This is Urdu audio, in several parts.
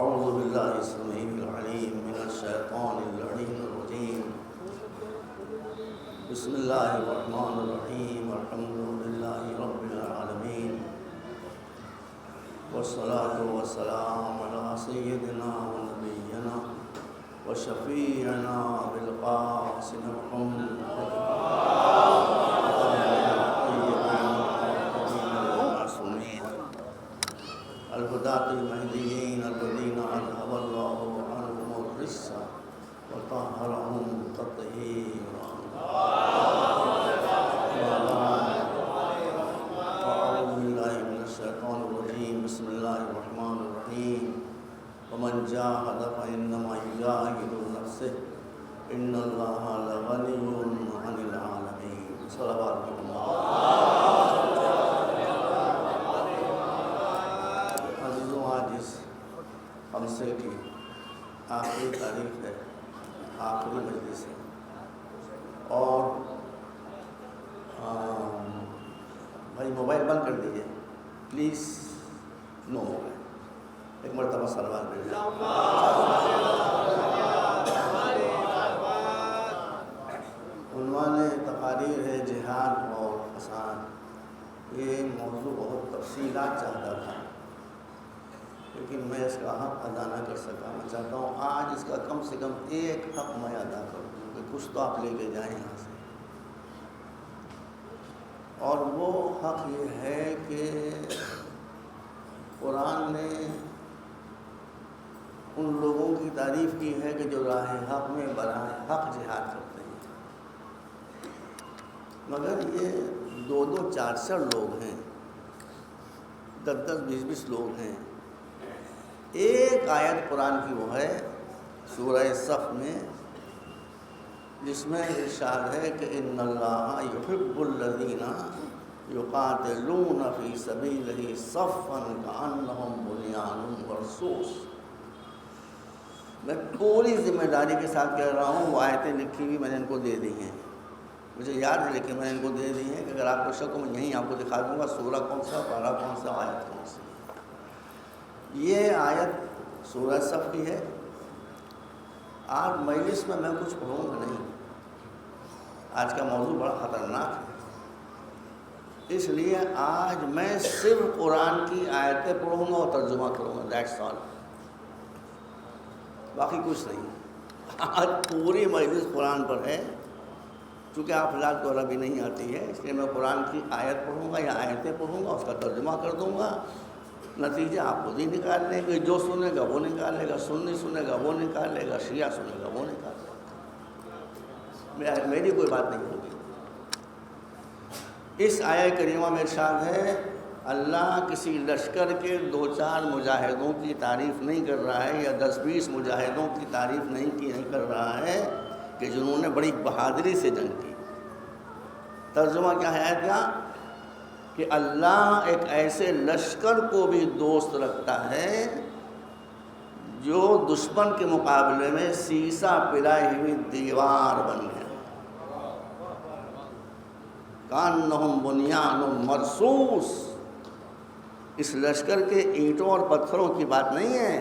أعوذ بالله السميع العليم من الشيطان اللعين الرجيم. بسم الله الرحمن الرحيم. الحمد لله رب العالمين، والصلاة والسلام على سيدنا ونبينا وشفيعنا بالقاسم محمد الهداة المهديين الذين أذهب الله عنهم الرجس وطهرهم تطهيرا. أعوذ بالله من الشيطان الرجيم. بسم الله الرحمن الرحيم. ومن جاهد فإنما يجاهد نفسه إن الله لغني عن العالمين. صلوات الله. خمسے کی آخری تاریخ ہے، آخری مجلس ہے، اور بھائی موبائل بند کر دیجیے پلیز، نو موبائل. ایک مرتبہ سلوات بھیج جائے. عنوان تقاریر ہے جہاد اور فساد. یہ موضوع بہت تفصیلات چاہتا تھا لیکن میں اس کا حق ادا نہ کر سکا. میں چاہتا ہوں آج اس کا کم سے کم ایک حق میں ادا کروں کہ کچھ تو آپ لے کے جائیں یہاں سے. اور وہ حق یہ ہے کہ قرآن نے ان لوگوں کی تعریف کی ہے کہ جو راہ حق میں براہ حق جہاد کرتے ہیں، مگر یہ 2-2 4 لوگ ہیں، 10-10 20-20 لوگ ہیں. ایک آیت قرآن کی وہ ہے سورہ صف میں جس میں ارشاد ہے کہ ان اللہ یحب الذین یقاتلون فی سبیلہ صفا کأنہم بنیان مرصوص. میں پوری ذمہ داری کے ساتھ کہہ رہا ہوں، وہ آیتیں لکھی ہوئی میں نے ان کو دے دی ہیں، مجھے یاد ہے لیکن میں نے ان کو دے دی ہیں کہ اگر آپ کو شک ہو میں یہیں آپ کو دکھا دوں گا سورہ کون سا، پارہ کون سا، آیت کون سی. یہ آیت سورہ صف کی ہے. آج مجلس میں کچھ پڑھوں گا نہیں، آج کا موضوع بڑا خطرناک ہے، اس لیے آج میں صرف قرآن کی آیتیں پڑھوں گا اور ترجمہ کروں گا. دیٹس آل، باقی کچھ نہیں. آج پوری مجلس قرآن پر ہے. چونکہ آپ حضرات کو عربی نہیں آتی ہے اس لیے میں قرآن کی آیت پڑھوں گا یا آیتیں پڑھوں گا، اس کا ترجمہ کر دوں گا. نتیجہ آپ خود ہی نکال لیں گے، جو سنے گا وہ نکالے گا، سنی سنے گا وہ نکالے گا، شیعہ سنے گا وہ نکالے گا. میری کوئی بات نہیں ہوگی. اس آیہ کریمہ میں ارشاد ہے اللہ کسی لشکر کے 2-4 مجاہدوں کی تعریف نہیں کر رہا ہے یا 10-20 مجاہدوں کی تعریف نہیں کر رہا ہے کہ جنہوں نے بڑی بہادری سے جنگ کی. ترجمہ کیا ہے آیت کا کہ اللہ ایک ایسے لشکر کو بھی دوست رکھتا ہے جو دشمن کے مقابلے میں سیسا پلائی ہوئی دیوار بن گیا. کانہم بنیان مرصوص. اس لشکر کے اینٹوں اور پتھروں کی بات نہیں ہے،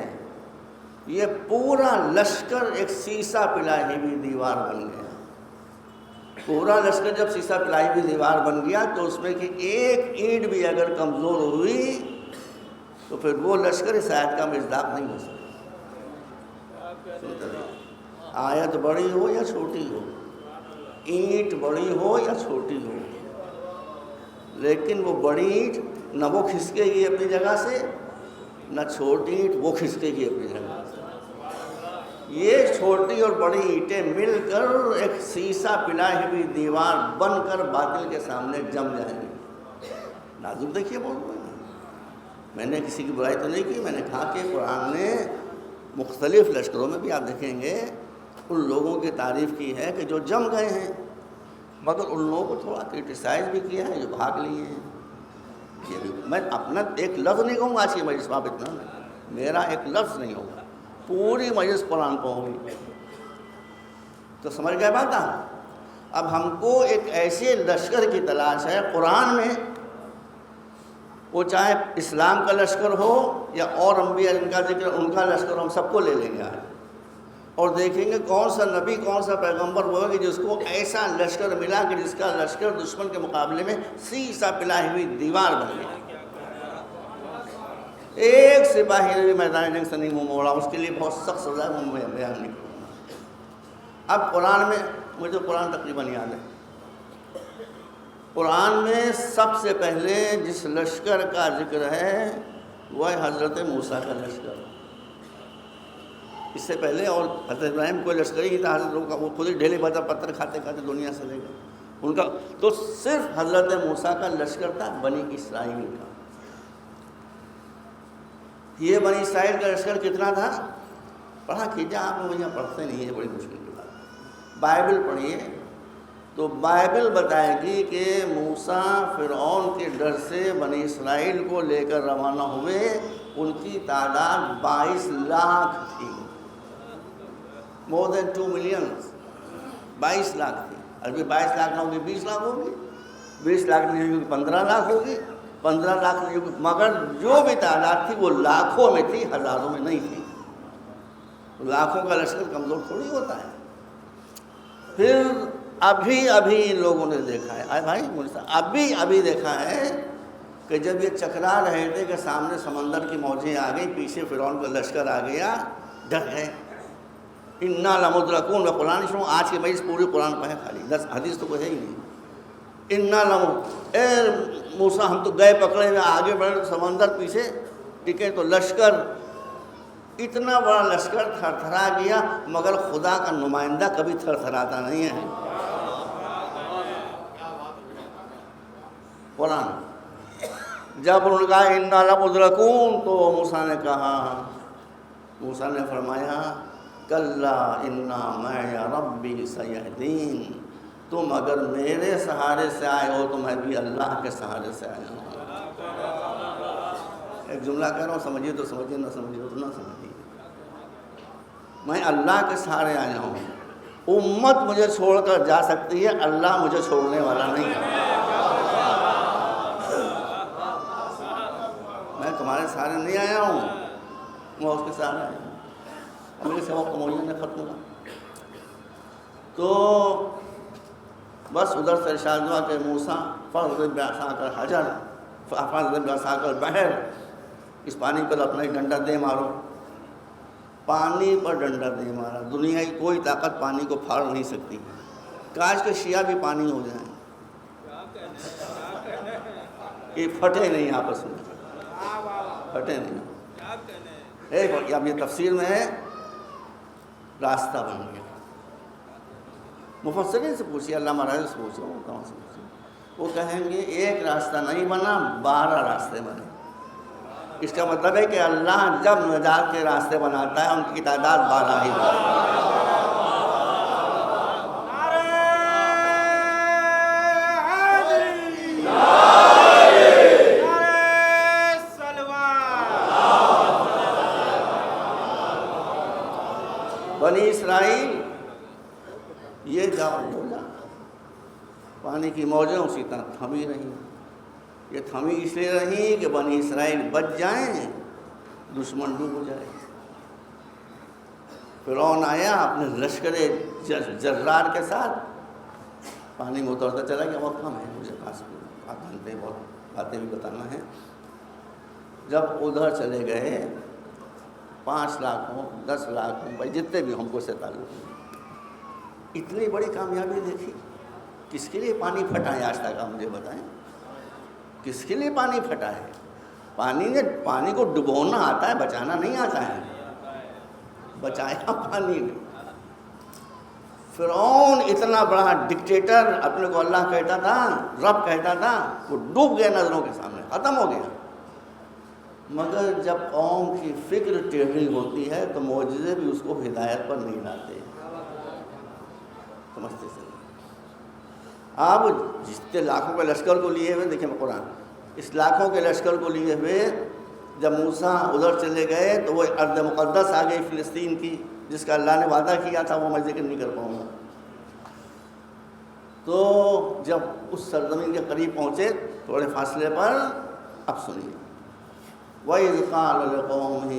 یہ پورا لشکر ایک سیسا پلائی ہوئی دیوار بن گیا. پورا لشکر جب سیسا پلائی ہوئی دیوار بن گیا تو اس میں کہ ایک اینٹ بھی اگر کمزور ہوئی تو پھر وہ لشکر اس آیت کا مصداق نہیں ہو سکتا. آیت بڑی ہو یا چھوٹی ہو، اینٹ بڑی ہو یا چھوٹی ہو، لیکن وہ بڑی اینٹ نہ وہ کھسکے گی اپنی جگہ سے، نہ چھوٹی اینٹ وہ کھسکے گی اپنی جگہ سے. یہ چھوٹی اور بڑی اینٹیں مل کر ایک سیسا پلائی ہوئی دیوار بن کر باطل کے سامنے جم جائیں گی. ناظرین دیکھیے بول رہے ہیں، میں نے کسی کی برائی تو نہیں کی. میں نے کہا کہ قرآن نے مختلف لشکروں میں بھی آپ دیکھیں گے ان لوگوں کی تعریف کی ہے کہ جو جم گئے ہیں، مگر ان لوگوں کو تھوڑا کرٹیسائز بھی کیا ہے جو بھاگ لیے ہیں. یہ بھی میں اپنا ایک لفظ نہیں کہوں گا آج کی مجلس میں، اتنا میرا ایک لفظ نہیں ہوگا، پوری مجلس قرآن کو ہوگی. تو سمجھ گئے بات. اب ہم کو ایک ایسے لشکر کی تلاش ہے قرآن میں وہ چاہے اسلام کا لشکر ہو یا اور انبیاء جن کا ذکر ان کا لشکر، ہم سب کو لے لیں گے آج، اور دیکھیں گے کون سا نبی کون سا پیغمبر ہوا کہ جس کو ایسا لشکر ملا کہ جس کا لشکر دشمن کے مقابلے میں سیسا پلائی ہوئی دیوار بن گیا، ایک سپاہی نے بھی میدان جنگ سے نہیں منہ موڑا، اس کے لیے بہت سخت سزا ہے، میں بیان نہیں کروں گا۔ اب قرآن میں مجھے قرآن تقریباً یاد ہے، قرآن میں سب سے پہلے جس لشکر کا ذکر ہے وہ ہے حضرت موسیٰ کا لشکر۔ اس سے پہلے اور حضرت ابراہیم کوئی لشکر ہی نہیں تھا، حضرت لوگوں کا وہ خود ہی ڈھیلے بتا پتھر کھاتے کھاتے دنیا سے لے گئے ان کا، تو صرف حضرت موسیٰ کا لشکر تھا بنی اسرائیل کا۔ یہ بنی اسرائیل کا لشکر کتنا تھا؟ پڑھا کیجیے، آپ لوگ یہاں پڑھتے نہیں ہیں، بڑی مشکل کی بات ہے، بائبل پڑھیے تو بائبل بتائے گی کہ موسیٰ فرعون کے ڈر سے بنی اسرائیل کو لے کر روانہ ہوئے، ان کی تعداد 22 لاکھ تھی، مور دین 2 ملین، 22 لاکھ تھی۔ ابھی 22 لاکھ نہ ہوگی 20 لاکھ ہوگی، 20 لاکھ نہیں ہوگی 15 لاکھ ہوگی، 15 لاکھ نہیں ہوگی، مگر جو بھی تعداد تھی وہ لاکھوں میں تھی، ہزاروں میں نہیں تھی۔ لاکھوں کا لشکر کمزور تھوڑی ہوتا ہے۔ پھر ابھی ان لوگوں نے دیکھا ہے، بھائی ابھی دیکھا ہے کہ جب یہ چکرا رہے تھے کہ سامنے سمندر کی موجیں آ گئی، پیچھے فرعون کا لشکر آ گیا، ڈر گئے، انا لمدرکون۔ میں قرآن شروع آج کے مجلس پوری قرآن پڑھے، خالی 10 حدیث تو کوئی ہے ہی نہیں۔ اے موسیٰ ہم تو گئے پکڑے ہوئے، آگے بڑھے تو سمندر پیچھے ٹکے، تو لشکر اتنا بڑا لشکر تھر تھرا گیا، مگر خدا کا نمائندہ کبھی تھر تھراتا نہیں ہے۔ قرآن جب انہوں نے کہا انا لمدرکون تو موسیٰ نے کہا، موسیٰ نے فرمایا کلا انا معی ربی سیہدین، تم اگر میرے سہارے سے آئے ہو تو میں بھی اللہ کے سہارے سے آیا ہوں۔ ایک جملہ کہہ رہا ہوں، سمجھیے تو سمجھیے، نہ سمجھیے تو نہ سمجھیے، میں اللہ کے سہارے آیا ہوں۔ امت مجھے چھوڑ کر جا سکتی ہے، اللہ مجھے چھوڑنے والا نہیں ہے۔ میں تمہارے سہارے نہیں آیا ہوں، میں اس کے سہارے آیا ہوں۔ میرے سوا کمولیوں نے ختم ہوا، تو بس ادھر سے ارشاد ہوا کہ موسیٰ فاضرب بعصاک الحجر فاضرب بعصاک البحر، اس پانی پر اپنا ہی ڈنڈا دے مارو۔ پانی پر ڈنڈا دے مارا، دنیا کی کوئی طاقت پانی کو پھاڑ نہیں سکتی، کاش کے شیعہ بھی پانی ہو جائیں، یہ پھٹے نہیں آپس میں، پھٹے نہیں۔ اب یہ تفسیر میں ہے، راستہ بن گیا۔ مفسرین سے پوچھیے، علامہ راضی سے پوچھو، کہاں سے پوچھو، وہ کہیں گے ایک راستہ نہیں بنا، 12 راستے بنے۔ اس کا مطلب ہے کہ اللہ جب نجات کے راستے بناتا ہے ان کی تعداد 12 ہی ہوتی ہے۔ بنی اسرائیل یہ جاؤ پانی کی موجیں اسی طرح تھمی رہی، یہ تھمی اس لیے رہی کہ بنی اسرائیل بچ جائیں، دشمن ڈوب جائے۔ فرعون آیا اپنے لشکر جرار کے ساتھ، پانی میں اترتا چلا گیا، وقت کم ہے مجھے خاص، آپ جانتے ہیں بہت باتیں بھی بتانا ہے۔ جب ادھر چلے گئے 5 لاکھ ہوں 10 لاکھ ہوں، بھائی جتنے بھی ہم کو سے تعلق ہیں، اتنی بڑی کامیابی دیکھی۔ کس کے لیے پانی پھٹا ہے آج تک آپ مجھے بتائیں، کس کے لیے پانی پھٹا ہے؟ پانی کو ڈبونا آتا ہے، بچانا نہیں آتا ہے، بچایا پانی نے۔ فرعون اتنا بڑا ڈکٹیٹر، اپنے کو اللہ کہتا تھا، رب کہتا تھا، وہ ڈوب گیا نظروں کے سامنے، ختم ہو گیا۔ مگر جب قوم کی فکر ٹیڑھی ہوتی ہے تو معجزے بھی اس کو ہدایت پر نہیں لاتے، سمجھتے سے۔ آپ جتنے لاکھوں کے لشکر کو لیے ہوئے، دیکھیں قرآن، اس لاکھوں کے لشکر کو لیے ہوئے جب موسیٰ ادھر چلے گئے تو وہ ارض مقدس آ گئی فلسطین کی، جس کا اللہ نے وعدہ کیا تھا، وہ میں ذکر نہیں کر پاؤں گا۔ تو جب اس سرزمین کے قریب پہنچے تھوڑے فاصلے پر، اب سنیے، وَإِذْ قَالَ لِقَوْمِهِ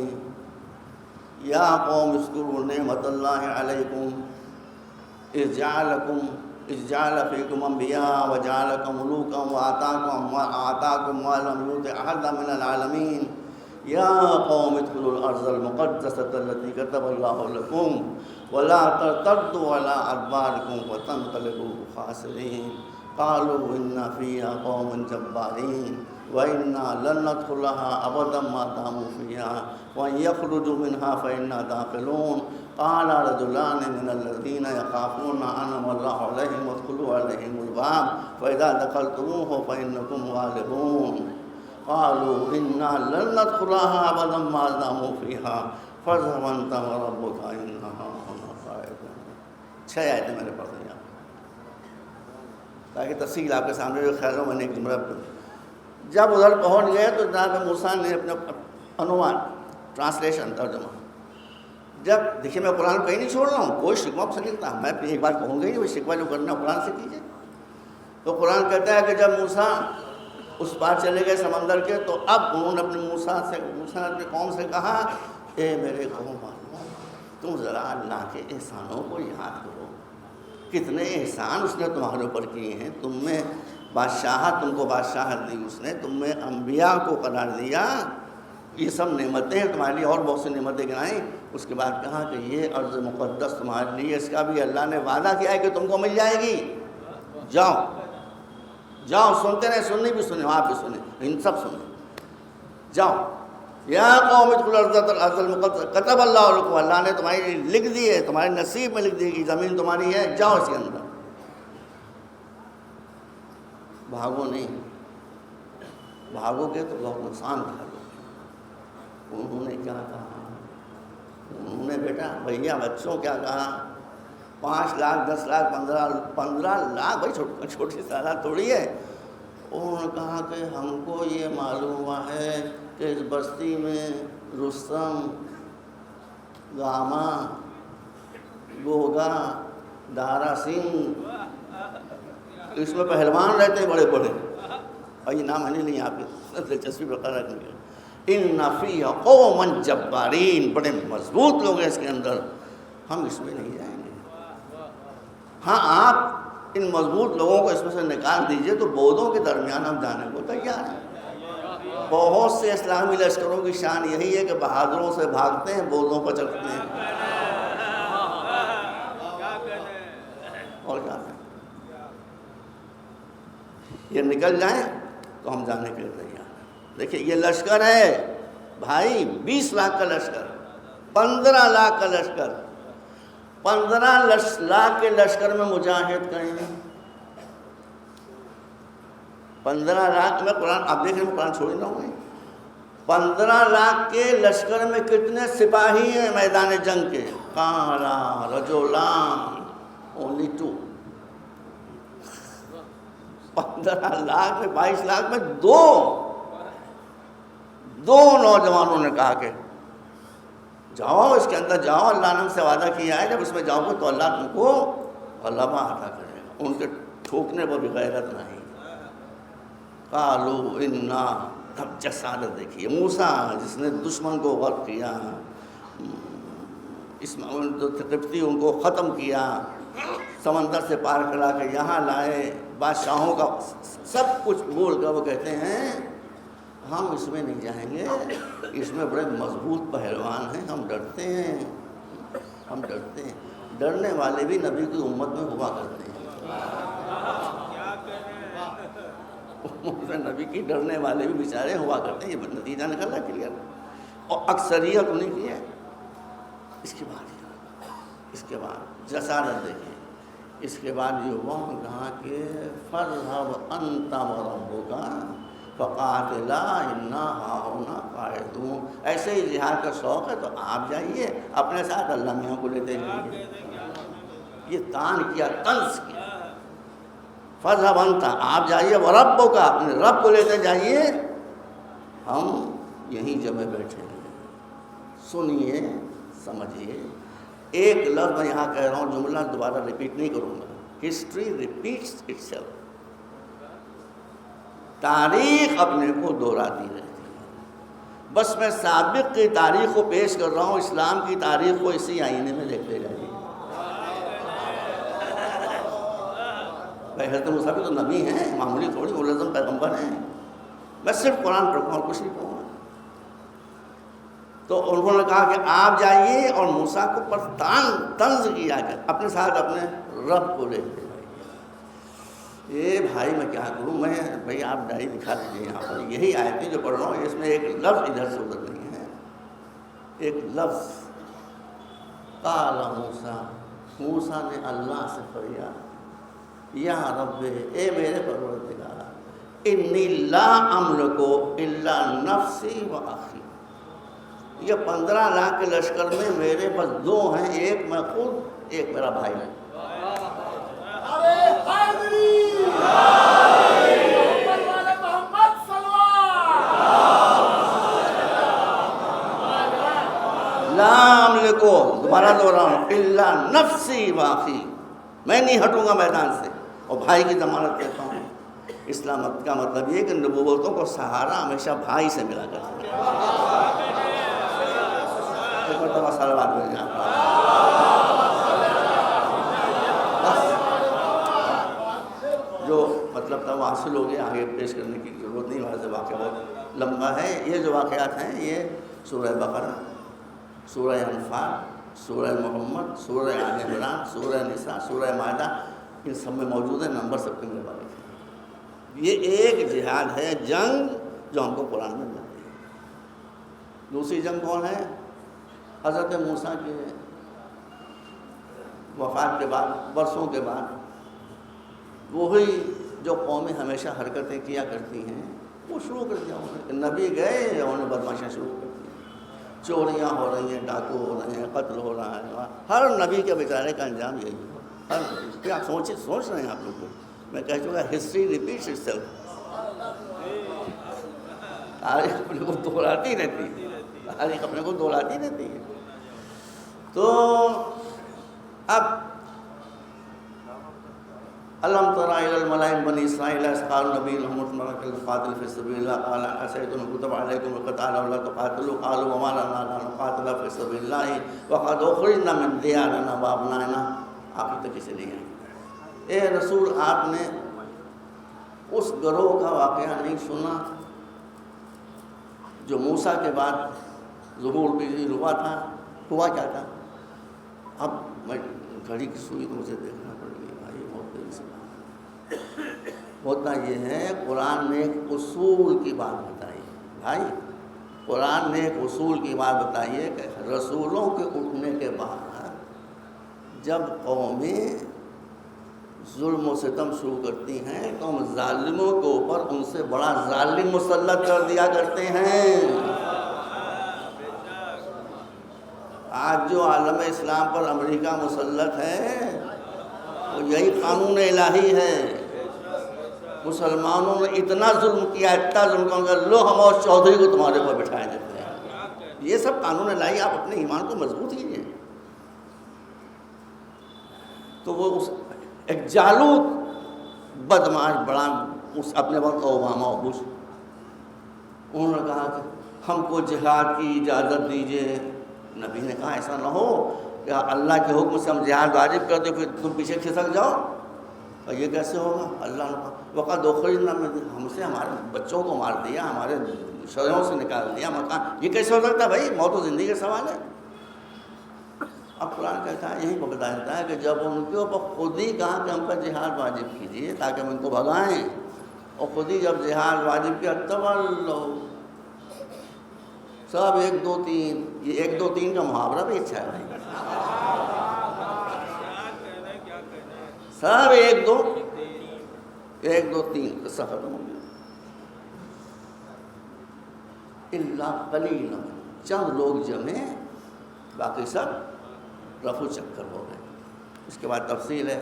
يَا قَوْمِ اذْكُرُوا نِعْمَةَ اللَّهِ عَلَيْكُمْ إِذْ جَعَلَ فِيكُمْ أَنْبِيَاءَ وَجَعَلَكُمْ مُلُوكًا وَآتَاكُمْ مَا لَمْ يُؤْتِ أَحَدًا مِنَ الْعَالَمِينَ يَا قَوْمِ ادْخُلُوا الْأَرْضَ الْمُقَدَّسَةَ الَّتِي كَتَبَ اللَّهُ لَكُمْ وَلَا تَرْتَدُّوا عَلَىٰ أَدْبَارِكُمْ فَتَنقَلِبُوا خَاسِرِينَ قَالُوا إِنَّا فِيهَا قَوْمًا جَبَّارِينَ وَإِنَّا لَن نَّدْخُلَهَا أَبَدًا مَّا دَامُوا فِيهَا وَإِن يَخْرُجُوا مِنْهَا فَإِنَّا دَاخِلُونَ قَالَ رَجُلَانِ مِنَ الَّذِينَ يَخَافُونَ أَنْعَمَ اللَّهُ عَلَيْهِمْ ادْخُلُوا عَلَيْهِمُ الْبَابَ فَإِذَا دَخَلْتُمُوهُ فَإِنَّكُمْ غَالِبُونَ قَالُوا إِنَّا لَن نَّدْخُلَهَا أَبَدًا مَّا دَامُوا فِيهَا فَاذْهَبْ أَنْتَ وَرَبُّكَ إِنَّا هَاهُنَا قَاعِدُونَ۔ 6 آیتیں میں نے پڑھ دیا تاکہ تفصیل آپ کے سامنے خیر و میں نے ایک جب ادھر پہنچ گئے تو جناب موسیٰ نے اپنا عنوان ٹرانسلیشن ترجمہ، جب دیکھیے میں قرآن کہیں نہیں چھوڑ رہا ہوں، کوئی شکوہ سے نہیں کرتا، میں اپنی ایک بات کہوں گا ہی نہیں، وہ شکوہ جو کرنا قرآن سے کیجیے۔ تو قرآن کہتا ہے کہ جب موسیٰ اس پار چلے گئے سمندر کے، تو اب انہوں نے اپنے موسیٰ نے اپنے قوم سے کہا، اے میرے قوم والوں، تم ذرا اللہ کے احسانوں کو یاد کرو، کتنے احسان اس نے تمہارے اوپر کیے ہیں، تم میں بادشاہت، تم کو بادشاہت دی اس نے، تم میں انبیاء کو قرار دیا، یہ سب نعمتیں ہیں تمہارے لیے، اور بہت سی نعمتیں گنائیں۔ اس کے بعد کہا کہ یہ ارض مقدس تمہارے لیے، اس کا بھی اللہ نے وعدہ کیا ہے کہ تم کو مل جائے گی، جاؤ جاؤ، سنتے رہے، سننی بھی سنیں، آپ بھی سنیں، ان سب سنیں، جاؤ یا قوم ادخلوا الارض المقدسہ کتب اللہ لکم، اللہ نے تمہارے لیے لکھ دی ہے، تمہارے نصیب میں لکھ دی کہ زمین تمہاری ہے، جاؤ اس کے اندر، بھاگو نہیں، بھاگو گے تو بہت نقصان اٹھاؤ گے۔ انہوں نے کیا کہا؟ انہوں نے بیٹا بھیا بچوں کیا کہا؟ 5 لاکھ 10 لاکھ 15 لاکھ، بھائی چھوٹی تعداد تھوڑی ہے۔ انہوں نے کہا کہ ہم کو یہ معلوم ہوا ہے کہ اس بستی میں رستم، گاما، گوگا، دارا سنگھ، اس میں پہلوان رہتے ہیں بڑے بڑے، اور یہ نام ہمیں نہیں، آپ کی دلچسپی برقرار رکھیں گے۔ ان فیہا قوما جبارین، بڑے مضبوط لوگ ہیں اس کے اندر، ہم اس میں نہیں جائیں گے۔ ہاں آپ ان مضبوط لوگوں کو اس میں سے نکال دیجئے تو بودوں کے درمیان ہم جانے کو تیار ہیں۔ بہت سے اسلامی لشکروں کی شان یہی ہے کہ بہادروں سے بھاگتے ہیں، بودوں پر چڑھتے ہیں، اور کیا کریں؟ یہ نکل جائیں تو ہم جانے کے لیے تیار ہیں۔ دیکھیں یہ لشکر ہے بھائی، 20 لاکھ کا لشکر، 15 لاکھ کا لشکر، 15 لاکھ کے لشکر میں مجاہد کریں، 15 لاکھ میں قرآن، آپ دیکھ رہے ہیں قرآن چھوڑی نہ ہوئے، 15 لاکھ کے لشکر میں کتنے سپاہی ہیں میدان جنگ کے؟ قالا رجلان، only 2۔ 15 لاکھ میں 22 لاکھ میں دو نوجوانوں نے کہا کہ جاؤ اس کے اندر جاؤ، اللہ نے ہم سے وعدہ کیا ہے جب اس میں جاؤ گے تو اللہ تم کو غلبہ عطا کرے گا، ان کے ٹھوکنے پر بھی غیرت نہیں۔ قالوا انا، تب جسارت دیکھیے، موسیٰ جس نے دشمن کو غرق کیا، قبطی ان کو ختم کیا، سمندر سے پار کرا کے یہاں لائے، بادشاہوں کا سب کچھ بھول کر وہ کہتے ہیں ہم اس میں نہیں جائیں گے، اس میں بڑے مضبوط پہلوان ہیں، ہم ڈرتے ہیں، ہم ڈرتے ہیں۔ ڈرنے والے بھی نبی کی امت میں ہوا کرتے ہیں، نبی کی ڈرنے والے بھی بیچارے ہوا کرتے ہیں، یہ نتیجہ نکلا کلیئر، اور اکثریت انہیں کی ہے۔ اس کے بعد جسارت دیکھیں، اس کے بعد یہ ہوا کہا کہ فَاذْهَبْ أَنْتَ وَرَبُّكَ فَقَاتِلَا إِنَّا هَاهُنَا قَاعِدُونَ۔ ایسے ہی جہاد کا شوق ہے تو آپ جائیے، اپنے ساتھ اللہ میاں کو لیتے جائیے، یہ تان کیا، طنز کیا۔ فَاذْهَبْ أَنْتَ، آپ جائیے، وَرَبُّكَ، اپنے رب کو لیتے جائیے، ہم یہیں جمع بیٹھے ہیں۔ سنیے، سمجھیے، ایک لفظ میں یہاں کہہ رہا ہوں، جملہ دوبارہ ریپیٹ نہیں کروں گا، ہسٹری ریپیٹس اٹ سیلف۔ تاریخ اپنے کو دہراتی رہتی ہے. بس میں سابق کی تاریخ کو پیش کر رہا ہوں، اسلام کی تاریخ کو اسی آئینے میں دیکھتے جائیے. بھائی حضرت موسیٰ بھی تو نبی ہیں، معمولی تھوڑی ملزم پیغمبر ہیں. میں صرف قرآن پڑھوں اور کچھ نہیں پڑھوں گا. تو انہوں نے کہا کہ آپ جائیے اور موسیٰ کو پر طنز کیا کر اپنے ساتھ اپنے رب کو لے کے جائیے. بھائی میں کیا کروں، میں بھائی آپ ڈائری دکھا دیجیے یہاں پر یہی آیتیں جو پڑھ رہا ہوں اس میں ایک لفظ ادھر سے ادھر نہیں ہے. ایک لفظ قال موسیٰ نے اللہ سے فریاد، یا رب، اے میرے پروردگار، انی لا املک الا نفسی و اخی. یہ 15 لاکھ کے لشکر میں میرے بس 2 ہیں، ایک میں خود، ایک میرا بھائی ہے. لا املک، دوبارہ دوہراؤں، الا نفسی و اخی، میں نہیں ہٹوں گا میدان سے اور بھائی کی ضمانت دیتا ہوں. اسلام کا مطلب یہ کہ نبوتوں کو سہارا ہمیشہ بھائی سے ملا کرتا ہے. ایک مرتبہ صلوات مل جائے. جو مطلب تھا وہ حاصل ہو گیا، آگے پیش کرنے کی ضرورت نہیں، وہاں سے واقعہ بہت لمبا ہے. یہ جو واقعات ہیں یہ سورہ بقرہ، سورہ انفال، سورہ محمد، سورہ آل عمران، سورہ نساء، سورہ مائدہ، ان سب میں موجود ہے. نمبر سب کے میرے والے ہیں. یہ ایک جہاد ہے، جنگ جو ہم کو قرآن میں ملتی ہے. دوسری جنگ کون ہے؟ حضرت موسیٰ کے وفات کے بعد، برسوں کے بعد، وہی جو قومیں ہمیشہ حرکتیں کیا کرتی ہیں وہ شروع کر دیا انہوں نے. نبی گئے، انہوں نے بدماشیاں شروع کر دی. چوریاں ہو رہی ہیں، ڈاکو ہو رہے ہیں، قتل ہو رہا ہے. ہر نبی کے بیچارے کا انجام یہی ہے. ہر نبی آپ سوچ رہے ہیں آپ لوگ کو، میں کہہ چکا ہسٹری ریپیٹس اٹ سیلف. تاریخ اپنے کو دہراتی رہتی ہے، تاریخ اپنے کو دہراتی رہتی ہے. تو اب الم تر الی الملأ من بنی اسرائیل اذ قالوا نبی لهم اتنا القاتل فی سبیل اللہ قال اسیتم كتب علیکم القتال ولا تقاتلوا قالوا وما لنا لا نقاتل فی سبیل اللہ وقد اخرجنا من دیارنا وابنائنا. آخر تک اسے نہیں آئی. اے رسول، آپ نے اس گروہ کا واقعہ نہیں سنا جو موسیٰ کے بعد ظہور بھی ہوا تھا. ہوا کیا تھا؟ اب میں گھڑی کی سوئی تو مجھے دیکھنا پڑے گی بھائی، بہت دیر سے. ہوتا یہ ہے قرآن نے ایک اصول کی بات بتائی ہے بھائی. قرآن نے ایک اصول کی بات بتائی ہے کہ رسولوں کے اٹھنے کے بعد جب قومیں ظلم و ستم شروع کرتی ہیں تو ہم ظالموں کے اوپر ان سے بڑا ظالم مسلط کر دیا کرتے ہیں. آج جو عالم اسلام پر امریکہ مسلط ہے وہ یہی قانون الہی ہے. مسلمانوں نے اتنا ظلم کیا، اتنا ظلم کیا، لو ہم اور چودھری کو تمہارے اوپر بٹھائے دیتے ہیں. یہ سب قانون الہی. آپ اپنے ایمان کو مضبوط کیجیے. تو وہ ایک جالوت بدماش بڑا اس اپنے وقت اوباما اور بش، انہوں نے کہا کہ ہم کو جہاد کی اجازت دیجیے. نبی نے کہا ایسا نہ ہو کہ اللہ کے حکم سے ہم جہاد واجب کر دیں پھر تم پیچھے کھسک جاؤ. اور یہ کیسے ہوگا؟ اللہ نے کہا وقت اخرجنا من، ہم سے ہمارے بچوں کو مار دیا، ہمارے شرعوں سے نکال دیا. میں کہا یہ کیسے ہو سکتا ہے بھائی؟ موت و زندگی کا سوال ہے. اب قرآن کہتا ہے، یہیں کو بتاتا ہے کہ جب ان کے اوپر خود ہی کہا کہ ہم پر جہاد واجب کیجیے تاکہ ہم ان کو بھگائیں، اور خود ہی جب جہاد واجب کیا تولو، سب 1 2 3. یہ 1 2 3 کا محاورہ بھی اچھا ہے بھائی. سب 1 2 3 قصہ ختم ہو گیا. الا قلیلا، چند لوگ جمے، باقی سب رفو چکر ہو گئے. اس کے بعد تفصیل ہے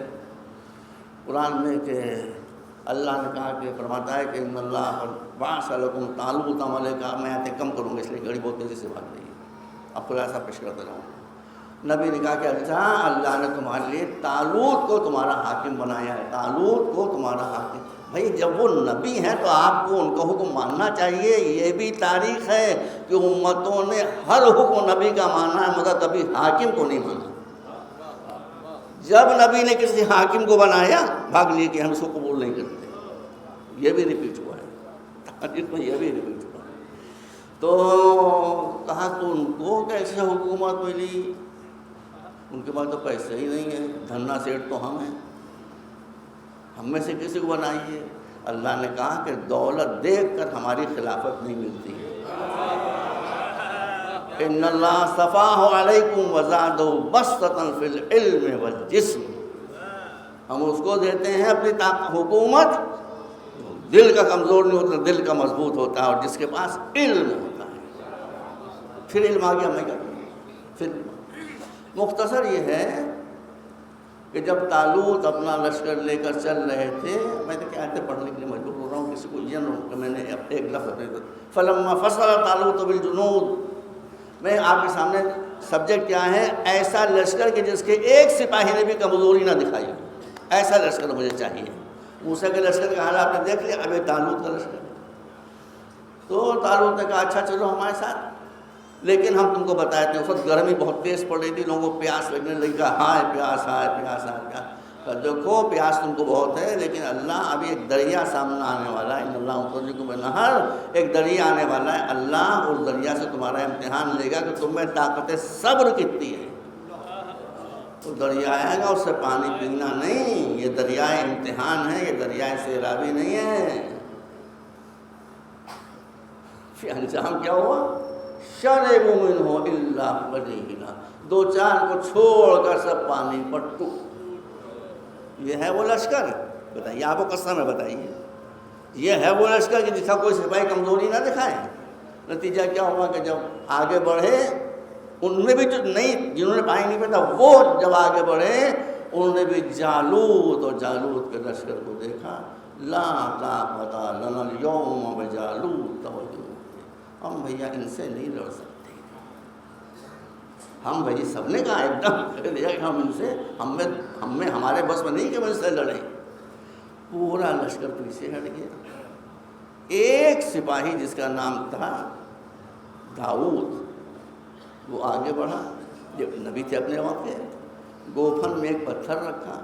قرآن میں کہ اللہ نے کہا کہ فرماتا ہے کہ ان اللہ بعث لکم طالوت ملکا. میں آتے کم کروں گا اس لیے گھڑی بہت تیزی سے بھاگ رہی ہے. اب خلاصہ پیش کرتا رہوں. نبی نے کہا کہ اچھا اللہ نے تمہارے لیے طالوت کو تمہارا حاکم بنایا ہے. طالوت کو تمہارا حاکم بھائی جب وہ نبی ہیں تو آپ کو ان کا حکم ماننا چاہیے. یہ بھی تاریخ ہے کہ امتوں نے ہر حکم نبی کا مانا ہے مگر کبھی حاکم کو نہیں مانا. جب نبی نے کسی حاکم کو بنایا بھاگ لیے کہ ہم اس کو قبول نہیں کرتے. یہ بھی ریپیٹ ہوا ہے تاریخ میں, یہ بھی ریپیٹ ہوا ہے. تو کہا تو ان کو کیسے حکومت ملی؟ ان کے پاس تو پیسے ہی نہیں ہیں, دھنا سیٹ تو ہم ہیں, ہم میں سے کسی کو بنائیے. اللہ نے کہا کہ دولت دیکھ کر ہماری خلافت نہیں ملتی ہے. ان اللہ اصطفاہ علیکم وزادہ بسطۃ فی العلم والجسم. ہم اس کو دیتے ہیں اپنی حکومت دل کا کمزور نہیں ہوتا, دل کا مضبوط ہوتا ہے, اور جس کے پاس علم ہوتا ہے. پھر علم آ گیا میں کیا کروں. پھر مختصر یہ ہے کہ جب طالوت اپنا لشکر لے کر چل رہے تھے, میں تو کیا پڑھنے کے لیے مجبور ہو رہا ہوں, کسی کو یہ نہ ہو کہ میں نے ایک لفظ فلما فصل طالوت بالجنود. میں آپ کے سامنے سبجیکٹ کیا ہے, ایسا لشکر کہ جس کے ایک سپاہی نے بھی کمزوری نہ دکھائی ہو, ایسا لشکر مجھے چاہیے. موسیٰ کے لشکر کا حال آپ نے دیکھ لیا, اب طالوت کا لشکر. تو طالوت نے کہا اچھا چلو ہمارے ساتھ, لیکن ہم تم کو بتائے تھے اس وقت گرمی بہت تیز پڑ رہی تھی, لوگوں کو پیاس لگنے لگی. کہا ہائے پیاس, ہائے پیاس, ہائے پیاس. دیکھو پیاس تم کو بہت ہے, لیکن اللہ ابھی ایک دریا سامنے آنے والا ہے. ان اللہ مخرجکم من النہر, ایک دریا آنے والا ہے. اللہ اس دریا سے تمہارا امتحان لے گا کہ تم میں طاقت صبر کتنی ہے. تو دریا آئے گا, اس سے پانی پینا نہیں. یہ دریائے امتحان ہے, یہ دریائے سیرابی نہیں ہے. پھر انجام کیا ہوا؟ شربوا منہ الا قلیلا, دو چار کو چھوڑ کر سب پانی پر ٹک. یہ ہے وہ لشکر؟ بتائیے, آپ کو قسم ہے بتائیے, یہ ہے وہ لشکر کہ جس کا کوئی سپاہی کمزوری نہ دکھائے؟ نتیجہ کیا ہوا کہ جب آگے بڑھے, ان میں بھی جو نہیں, جنہوں نے پانی نہیں پیا تھا وہ جب آگے بڑھے, انہوں نے بھی جالوت اور جالوت کے لشکر کو دیکھا. لا طاقت لنا اليوم بجالوت. ہم بھیا ان سے نہیں لڑ سکتے. ہم بھائی سب نے کہا ایک دم کہہ دیا کہ ہم ان سے, ہم میں ہمارے بس میں نہیں کہ ہم ان سے لڑیں. پورا لشکر پیچھے ہٹ گیا. ایک سپاہی جس کا نام تھا داؤد, وہ آگے بڑھا. جب نبی تھے اپنے وقت کے, گوفن میں ایک پتھر رکھا,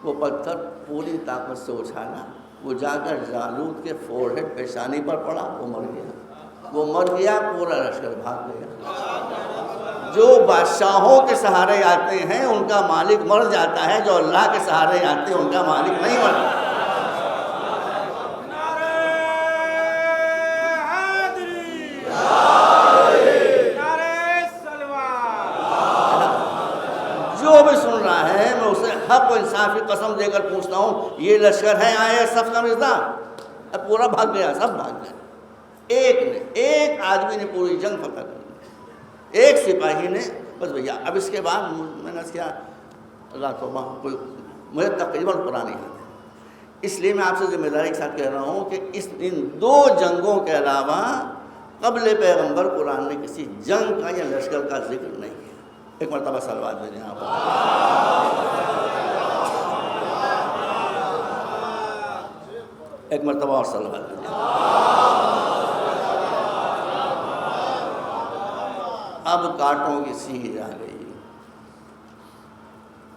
وہ پتھر پوری طاقت سے اچھالا, وہ جا کر جالوت کے فور ہیڈ پیشانی پر پڑا, وہ مر گیا. وہ مر گیا, پورا لشکر بھاگ گیا. جو بادشاہوں کے سہارے آتے ہیں ان کا مالک مر جاتا ہے, جو اللہ کے سہارے آتے ہیں ان کا مالک نہیں مرتا. جو بھی سن رہا ہے میں اسے حق و انصاف کی قسم دے کر پوچھتا ہوں, یہ لشکر ہے آئے صف کا مزدار؟ اب پورا بھاگ گیا, سب بھاگ گئے. ایک آدمی نے پوری جنگ فتح کر لی, ایک سپاہی نے بس. بھیا اب اس کے بعد میں نے کیا, اللہ توبہ, کوئی مجھے تقریباً قرآن یاد ہے, اس لیے میں آپ سے ذمہ داری کے ساتھ کہہ رہا ہوں کہ ان دو جنگوں کے علاوہ قبل پیغمبر قرآن نے کسی جنگ کا یا لشکر کا ذکر نہیں کیا. ایک مرتبہ صلوات دیں یہاں پر, ایک مرتبہ اور صلوات دیں. اب کانٹوں کی سیج آ گئی,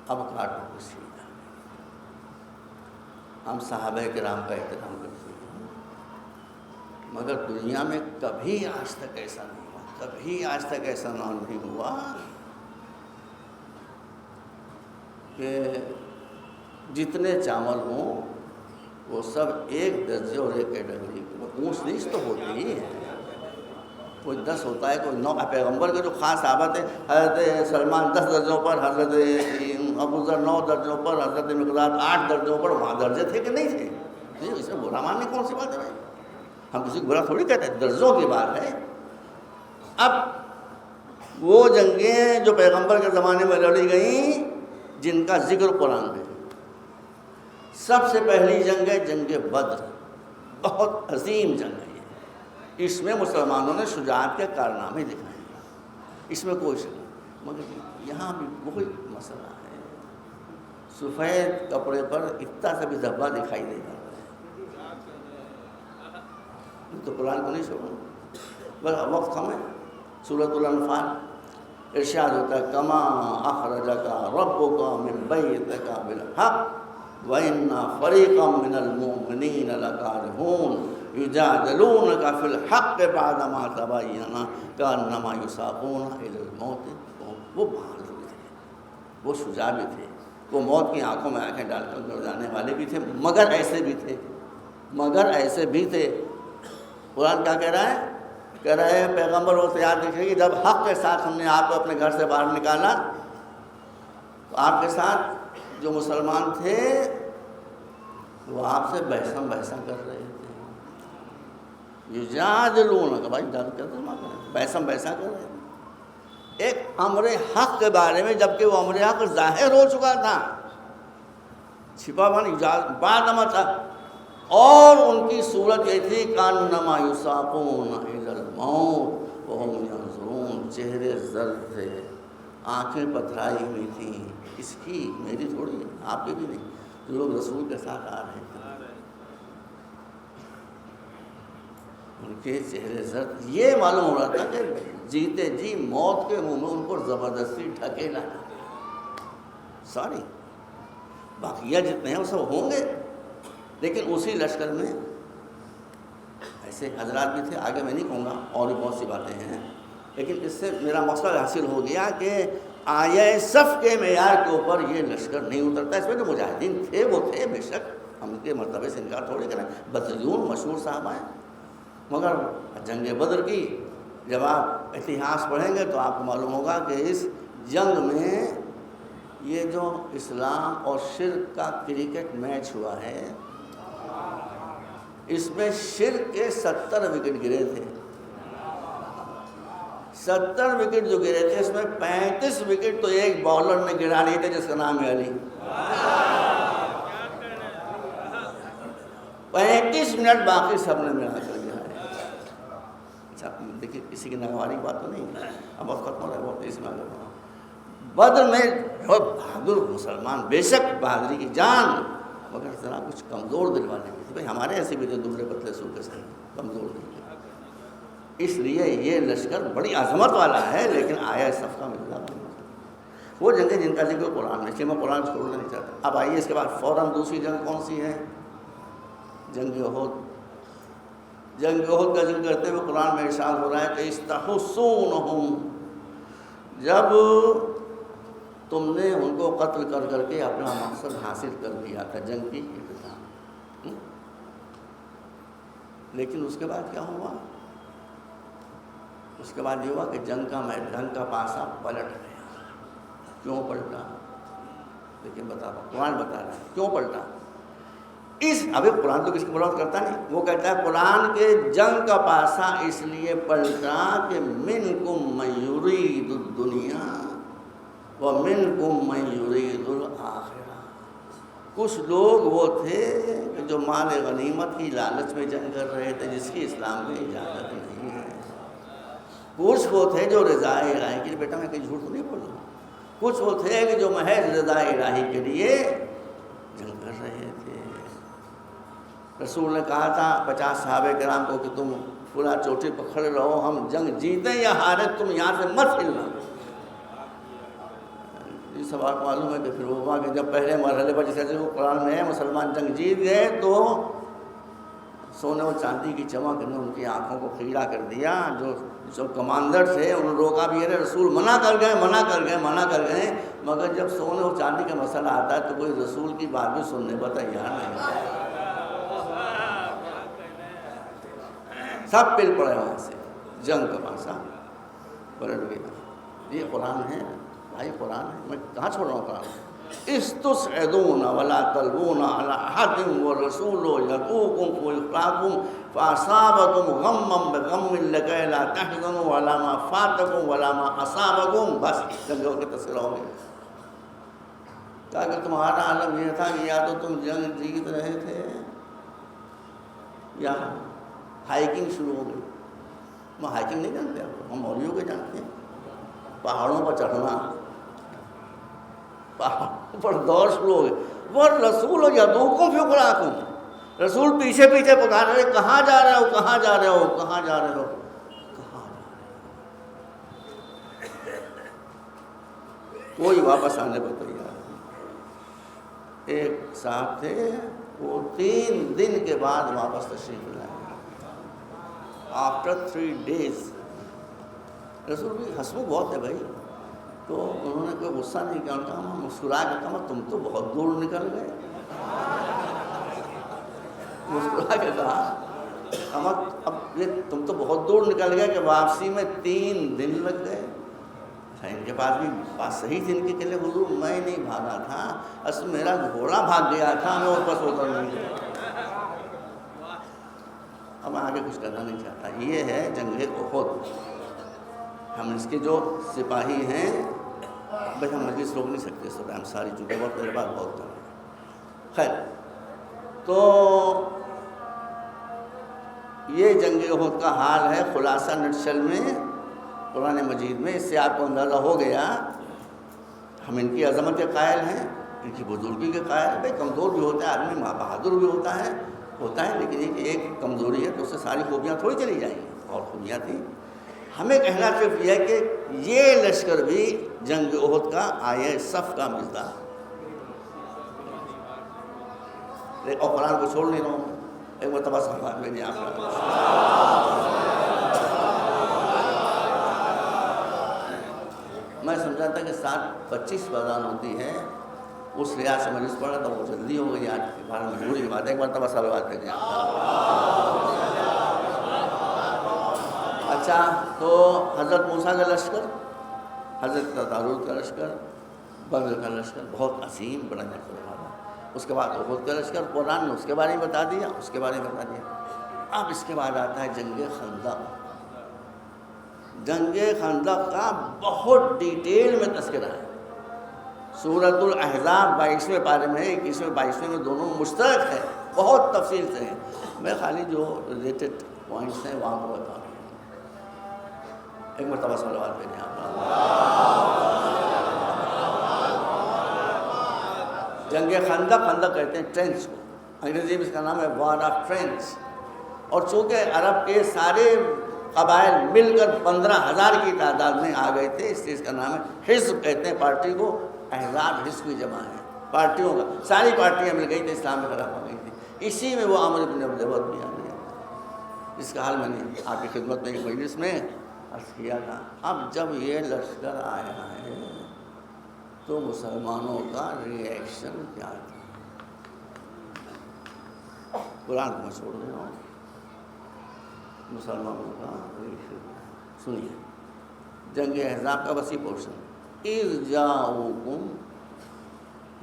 اب کانٹوں کی سیج آ گئی. ہم صحابہ کرام کا احترام کرتے ہیں, مگر دنیا میں کبھی آج تک ایسا نہیں ہوا, کبھی آج تک ایسا نہیں ہوا کہ جتنے چاول ہوں وہ سب ایک درجے اور ایک کیٹیگری. اونچ نیچ تو ہوتی ہی ہے, کوئی 10 ہوتا ہے, کوئی 9. پیغمبر کے جو خاص صحابت ہیں, حضرت سلمان 10 درجوں پر, حضرت ابوذر 9 درجوں پر, حضرت مقداد 8 درجوں پر. وہاں درجے تھے کہ نہیں تھے؟ اس میں برا ماننے کون سی بات ہے بھائی؟ ہم کسی کو برا تھوڑی کہتے ہیں, درجوں کی بات ہے. اب وہ جنگیں جو پیغمبر کے زمانے میں لڑی گئیں جن کا ذکر قرآن میں, سب سے پہلی جنگ ہے جنگ بدر. بہت عظیم جنگ ہے. اس میں مسلمانوں نے شجاعت کے کارنامے دکھائے, اس میں کوئی شک نہیں. مگر یہاں بھی وہی مسئلہ ہے, سفید کپڑے پر اتنا سا بھی دھبا دکھائی دے گا. تو قرآن کو نہیں چھوڑنا. بس وقت کم ہے. سورۃ الانفال ارشاد ہوتا ہے کما اخرجک ربک من بیتک بالحق وَإِنَّ فَرِيقًا مِّنَ الْمُؤْمِنِينَ لَكَارِهُونَ يُجَادِلُونَكَ فِي الْحَقِّ بَعْدَمَا تَبَيَّنَ كَأَنَّمَا يُسَاقُونَ إِلَى الْمَوْتِ. وہ بہادر بھی تھے, وہ شجاع بھی تھے, وہ موت کی آنکھوں میں آنکھیں ڈال کر گر جانے والے بھی تھے, مگر ایسے بھی تھے. قرآن کیا کہہ رہا ہے؟ کہہ رہا ہے پیغمبر وہ تیار دیکھے کہ جب حق کے ساتھ ہم نے آپ کو اپنے گھر سے باہر نکالا تو آپ کے ساتھ جو مسلمان تھے وہ آپ سے بحثاً کر رہے تھے. یجادلونک, بھائی بحثاً کر رہے تھے ایک امر حق کے بارے میں, جبکہ وہ امر حق ظاہر ہو چکا تھا, چھپا ہوا نہیں. بعد امر تھا اور ان کی صورت یہ تھی کانما یساقون الی الموت وہم ینظرون, چہرے زرد تھے, آنکھیں پتھرائی ہوئی تھیں. اس کی میری تھوڑی ہے, آپ کی بھی نہیں, جو لوگ رسول کے ساتھ آ رہے تھے ان کے چہرے زرد. یہ معلوم ہو رہا تھا کہ جیتے جی موت کے منہ میں ان کو زبردستی ڈھکیلا. سوری, باقیہ جتنے ہیں وہ سب ہوں گے, لیکن اسی لشکر میں ایسے حضرات بھی تھے. آگے میں نہیں کہوں گا, اور بھی بہت سی باتیں ہیں, لیکن اس سے میرا مقصد حاصل ہو گیا کہ آیہ صف کے معیار کے اوپر یہ لشکر نہیں اترتا. اس میں جو مجاہدین تھے وہ تھے, بے شک, ہم کے مرتبے سے انکار تھوڑی کریں. بدریون مشہور صاحب ہیں, مگر جنگ بدر کی جب آپ اتہاس پڑھیں گے تو آپ کو معلوم ہوگا کہ اس جنگ میں یہ جو اسلام اور شرک کا کرکٹ میچ ہوا ہے, اس میں شرک کے 70 وکٹ گرے تھے. 70 وکٹ جو گرے تھے اس میں 35 وکٹ تو ایک بالر نے گرا نہیں تھے جس کا نام ہے علی. 35 منٹ باقی سب نے ملا کر گیا ہے. اچھا دیکھیے, کسی کی ناگواری بات تو نہیں, اب وقت ختم ہو رہا ہے, بہت اس میں بدر میں بہت بہادر مسلمان, بے شک بہادری کی جان, مگر ذرا کچھ کمزور دل والے بھی تھے. بھائی ہمارے ایسے بھی تھے دبلے پتلے سوکھے سے, کمزور دل کے. اس لیے یہ لشکر بڑی عظمت والا ہے, لیکن آیا صف کا مقدار نہیں. وہ جنگیں جن کا ذکر قرآن میں, میں قرآن چھوڑنا نہیں چاہتا. اب آئیے اس کے بعد فوراً دوسری جنگ کون سی ہے؟ جنگ احد. جنگ احد کا ذکر کرتے ہوئے قرآن میں ارشاد ہو رہا ہے کہ استحسونہم, جب تم نے ان کو قتل کر کے اپنا مقصد حاصل کر لیا تھا, جنگ کی اختتام. لیکن اس کے بعد کیا ہوا؟ اس کے بعد یہ ہوا کہ جنگ کا پاسا پلٹ گیا. کیوں پلٹا؟ لیکن قرآن بتا رہا ہے کیوں پلٹا. ابھی قرآن تو کسی کی بلوت کرتا نہیں, وہ کہتا ہے قرآن کے جنگ کا پاسا اس لیے پلٹا کہ منکم من یرید الدنیا ومنکم من یرید الآخرہ. کچھ لوگ وہ تھے کہ جو مال غنیمت کی لالچ میں جنگ کر رہے تھے, جس کی اسلام میں اجازت نہیں ہے. کچھ وہ تھے جو رضا الہی کے لیے, بیٹا میں کہیں جھوٹ تو نہیں بول رہا ہوں, کچھ وہ تھے کہ جو محض رضا الہی کے لیے جنگ کر رہے تھے. رسول نے کہا تھا 50 صحابہ کرام کو کہ تم فلاں چوٹی پر کھڑے رہو, ہم جنگ جیتیں یا ہاریں, تم یہاں سے مت ہلنا. یہ سب آپ معلوم ہے کہ پھر وہ ہوا کہ جب پہلے مرحلے پر جیسے وہ قرآن میں ہے مسلمان جنگ جیت گئے تو سونے اور چاندی کی چمک نے ان کی آنکھوں کو خیرہ کر دیا. جو کمانڈر تھے انہوں نے روکا بھی ہے, رسول منع کر گئے, مگر جب سونے اور چاندی کا مسئلہ آتا ہے تو کوئی رسول کی بات بھی سننے پر تیار نہیں. سب پل پڑے وہاں سے, جنگ کا پاسا پلٹ گیا. یہ قرآن ہے بھائی, قرآن ہے, میں کہاں چھوڑ رہا ہوں قرآن. استسعدون ولا تلوون على احد والرسول يدعوكم ويخراكم فاصابكم غما بغم لكي لا تحزنوا على ما فاتكم ولا ما اصابكم. بس جنگوں کے تذکرہ ہو گیا. کہ تمہارا عالم یہ تھا کہ یا تو تم جنگ جیت رہے تھے یا ہائیکنگ شروع ہو گئی. ہم ہائیکنگ نہیں جانتے, ہم موریوں کے جانتے ہیں. پہاڑوں پر چڑھنا, پہاڑوں پر دوڑ شروع ہو گئی. وہ رسول یدعوکم فی اخراکم, رسول پیچھے پیچھے پکار رہے کہاں جا رہے ہو کہاں جا رہے ہو کہاں جا رہے ہو کہاں جا رہے ہو؟ کوئی واپس آنے کو تیار نہیں۔ ایک صاحب تھے وہ 3 دن کے بعد واپس تشریف لائے، آفٹر 3 days۔ رسول بھی ہنسمکھ بہت ہے بھائی، تو انہوں نے کوئی غصہ نہیں کیا، انہوں نے کہا مسکرا کے کہا تم تو بہت دور نکل گئے، مسکرا کے کہا اب یہ تم تو بہت دور نکل گئے کہ واپسی میں 3 دن لگ گئے۔ ان کے پاس بھی بات صحیح تھی ان کی کہ حضور میں نہیں بھاگا تھا، اصل میرا گھوڑا بھاگ گیا تھا، میں اوپر سے اتر نہیں گیا۔ اب میں آگے کچھ کرنا نہیں چاہتا۔ یہ ہے جنگ احد۔ ہم اس کے جو سپاہی ہیں بھائی ہم مجلس روک نہیں سکتے اس وقت، ہم ساری چونکہ بہت میرے بات بہت کم ہے۔ خیر، تو یہ جنگ احد کا حال ہے خلاصہ نٹشل میں قرآن مجید میں۔ اس سے آپ کو اندازہ ہو گیا ہم ان کی عظمت کے قائل ہیں، ان کی بزرگی کے قائل ہیں۔ بھائی کمزور بھی ہوتا ہے آدمی، بہادر بھی ہوتا ہے لیکن یہ کہ ایک کمزوری ہے تو اس سے ساری خوبیاں تھوڑی چلی جائیں گی، اور خوبیاں تھیں۔ ہمیں کہنا صرف یہ ہے کہ یہ لشکر بھی جنگ احد کا آئے صف کا مزداق، اور قرآن کو چھوڑ نہیں رہا ہوں، ایک مرتبہ سمجھ میں نہیں آپ میں سمجھا تھا کہ 7:25 بازان ہوتی ہے، اس ریاض سے مجلس پڑھا تھا، وہ جلدی ہو گئی، آج بارہ مجبوری کی بات ہے، ایک مرتبہ صلوات کریں آپ۔ اچھا، تو حضرت موسیٰ کا لشکر، حضرت طالوت کا لشکر، بدر کا لشکر بہت عظیم بڑا لشکر تھا۔ اس کے بعد احد کا لشکر، قرآن نے اس کے بارے میں بتا دیا، اس کے بارے میں بتا دیا۔ اب اس کے بعد آتا ہے جنگ خندق۔ جنگ خندق کا بہت ڈیٹیل میں تذکرہ ہے۔ سورۃ الاحزاب 22ویں پارے میں، 21ویں 22ویں میں دونوں مشترک ہے، بہت تفصیل سے ہیں۔ میں خالی جو ریلیٹڈ پوائنٹس ہیں وہاں کو بتا رہا ہوں۔ ایک مرتبہ صلوات پڑھیں آپ۔ جنگ خندق، خندق کہتے ہیں ٹرینچ کو، انگریزی میں اس کا نام ہے وار آف ٹرینچ۔ اور چونکہ عرب کے سارے قبائل مل کر 15,000 کی تعداد میں آ گئے تھے، اس لیے اس کا نام ہے حزب کہتے ہیں پارٹی کو۔ احزاب حزب کی جمع ہے، پارٹیوں کا، ساری پارٹیاں مل گئی تھیں، اسلام میں خلاف ہو گئی تھی۔ اسی میں وہ عمرو بن عبد الود بھی آ گیا، جس کا حال میں نے آپ کی خدمت میں ایک مجلس میں عرض کیا تھا۔ اب جب یہ لشکر آیا ہے تو مسلمانوں کا ری ایکشن کیا تھا؟ قرآن کو میں چھوڑ دے رہا ہوں، مسلمانوں کا ری ایکشن سنیے۔ جنگ احزاب کا وسیع پورشن، اذ جاؤکم،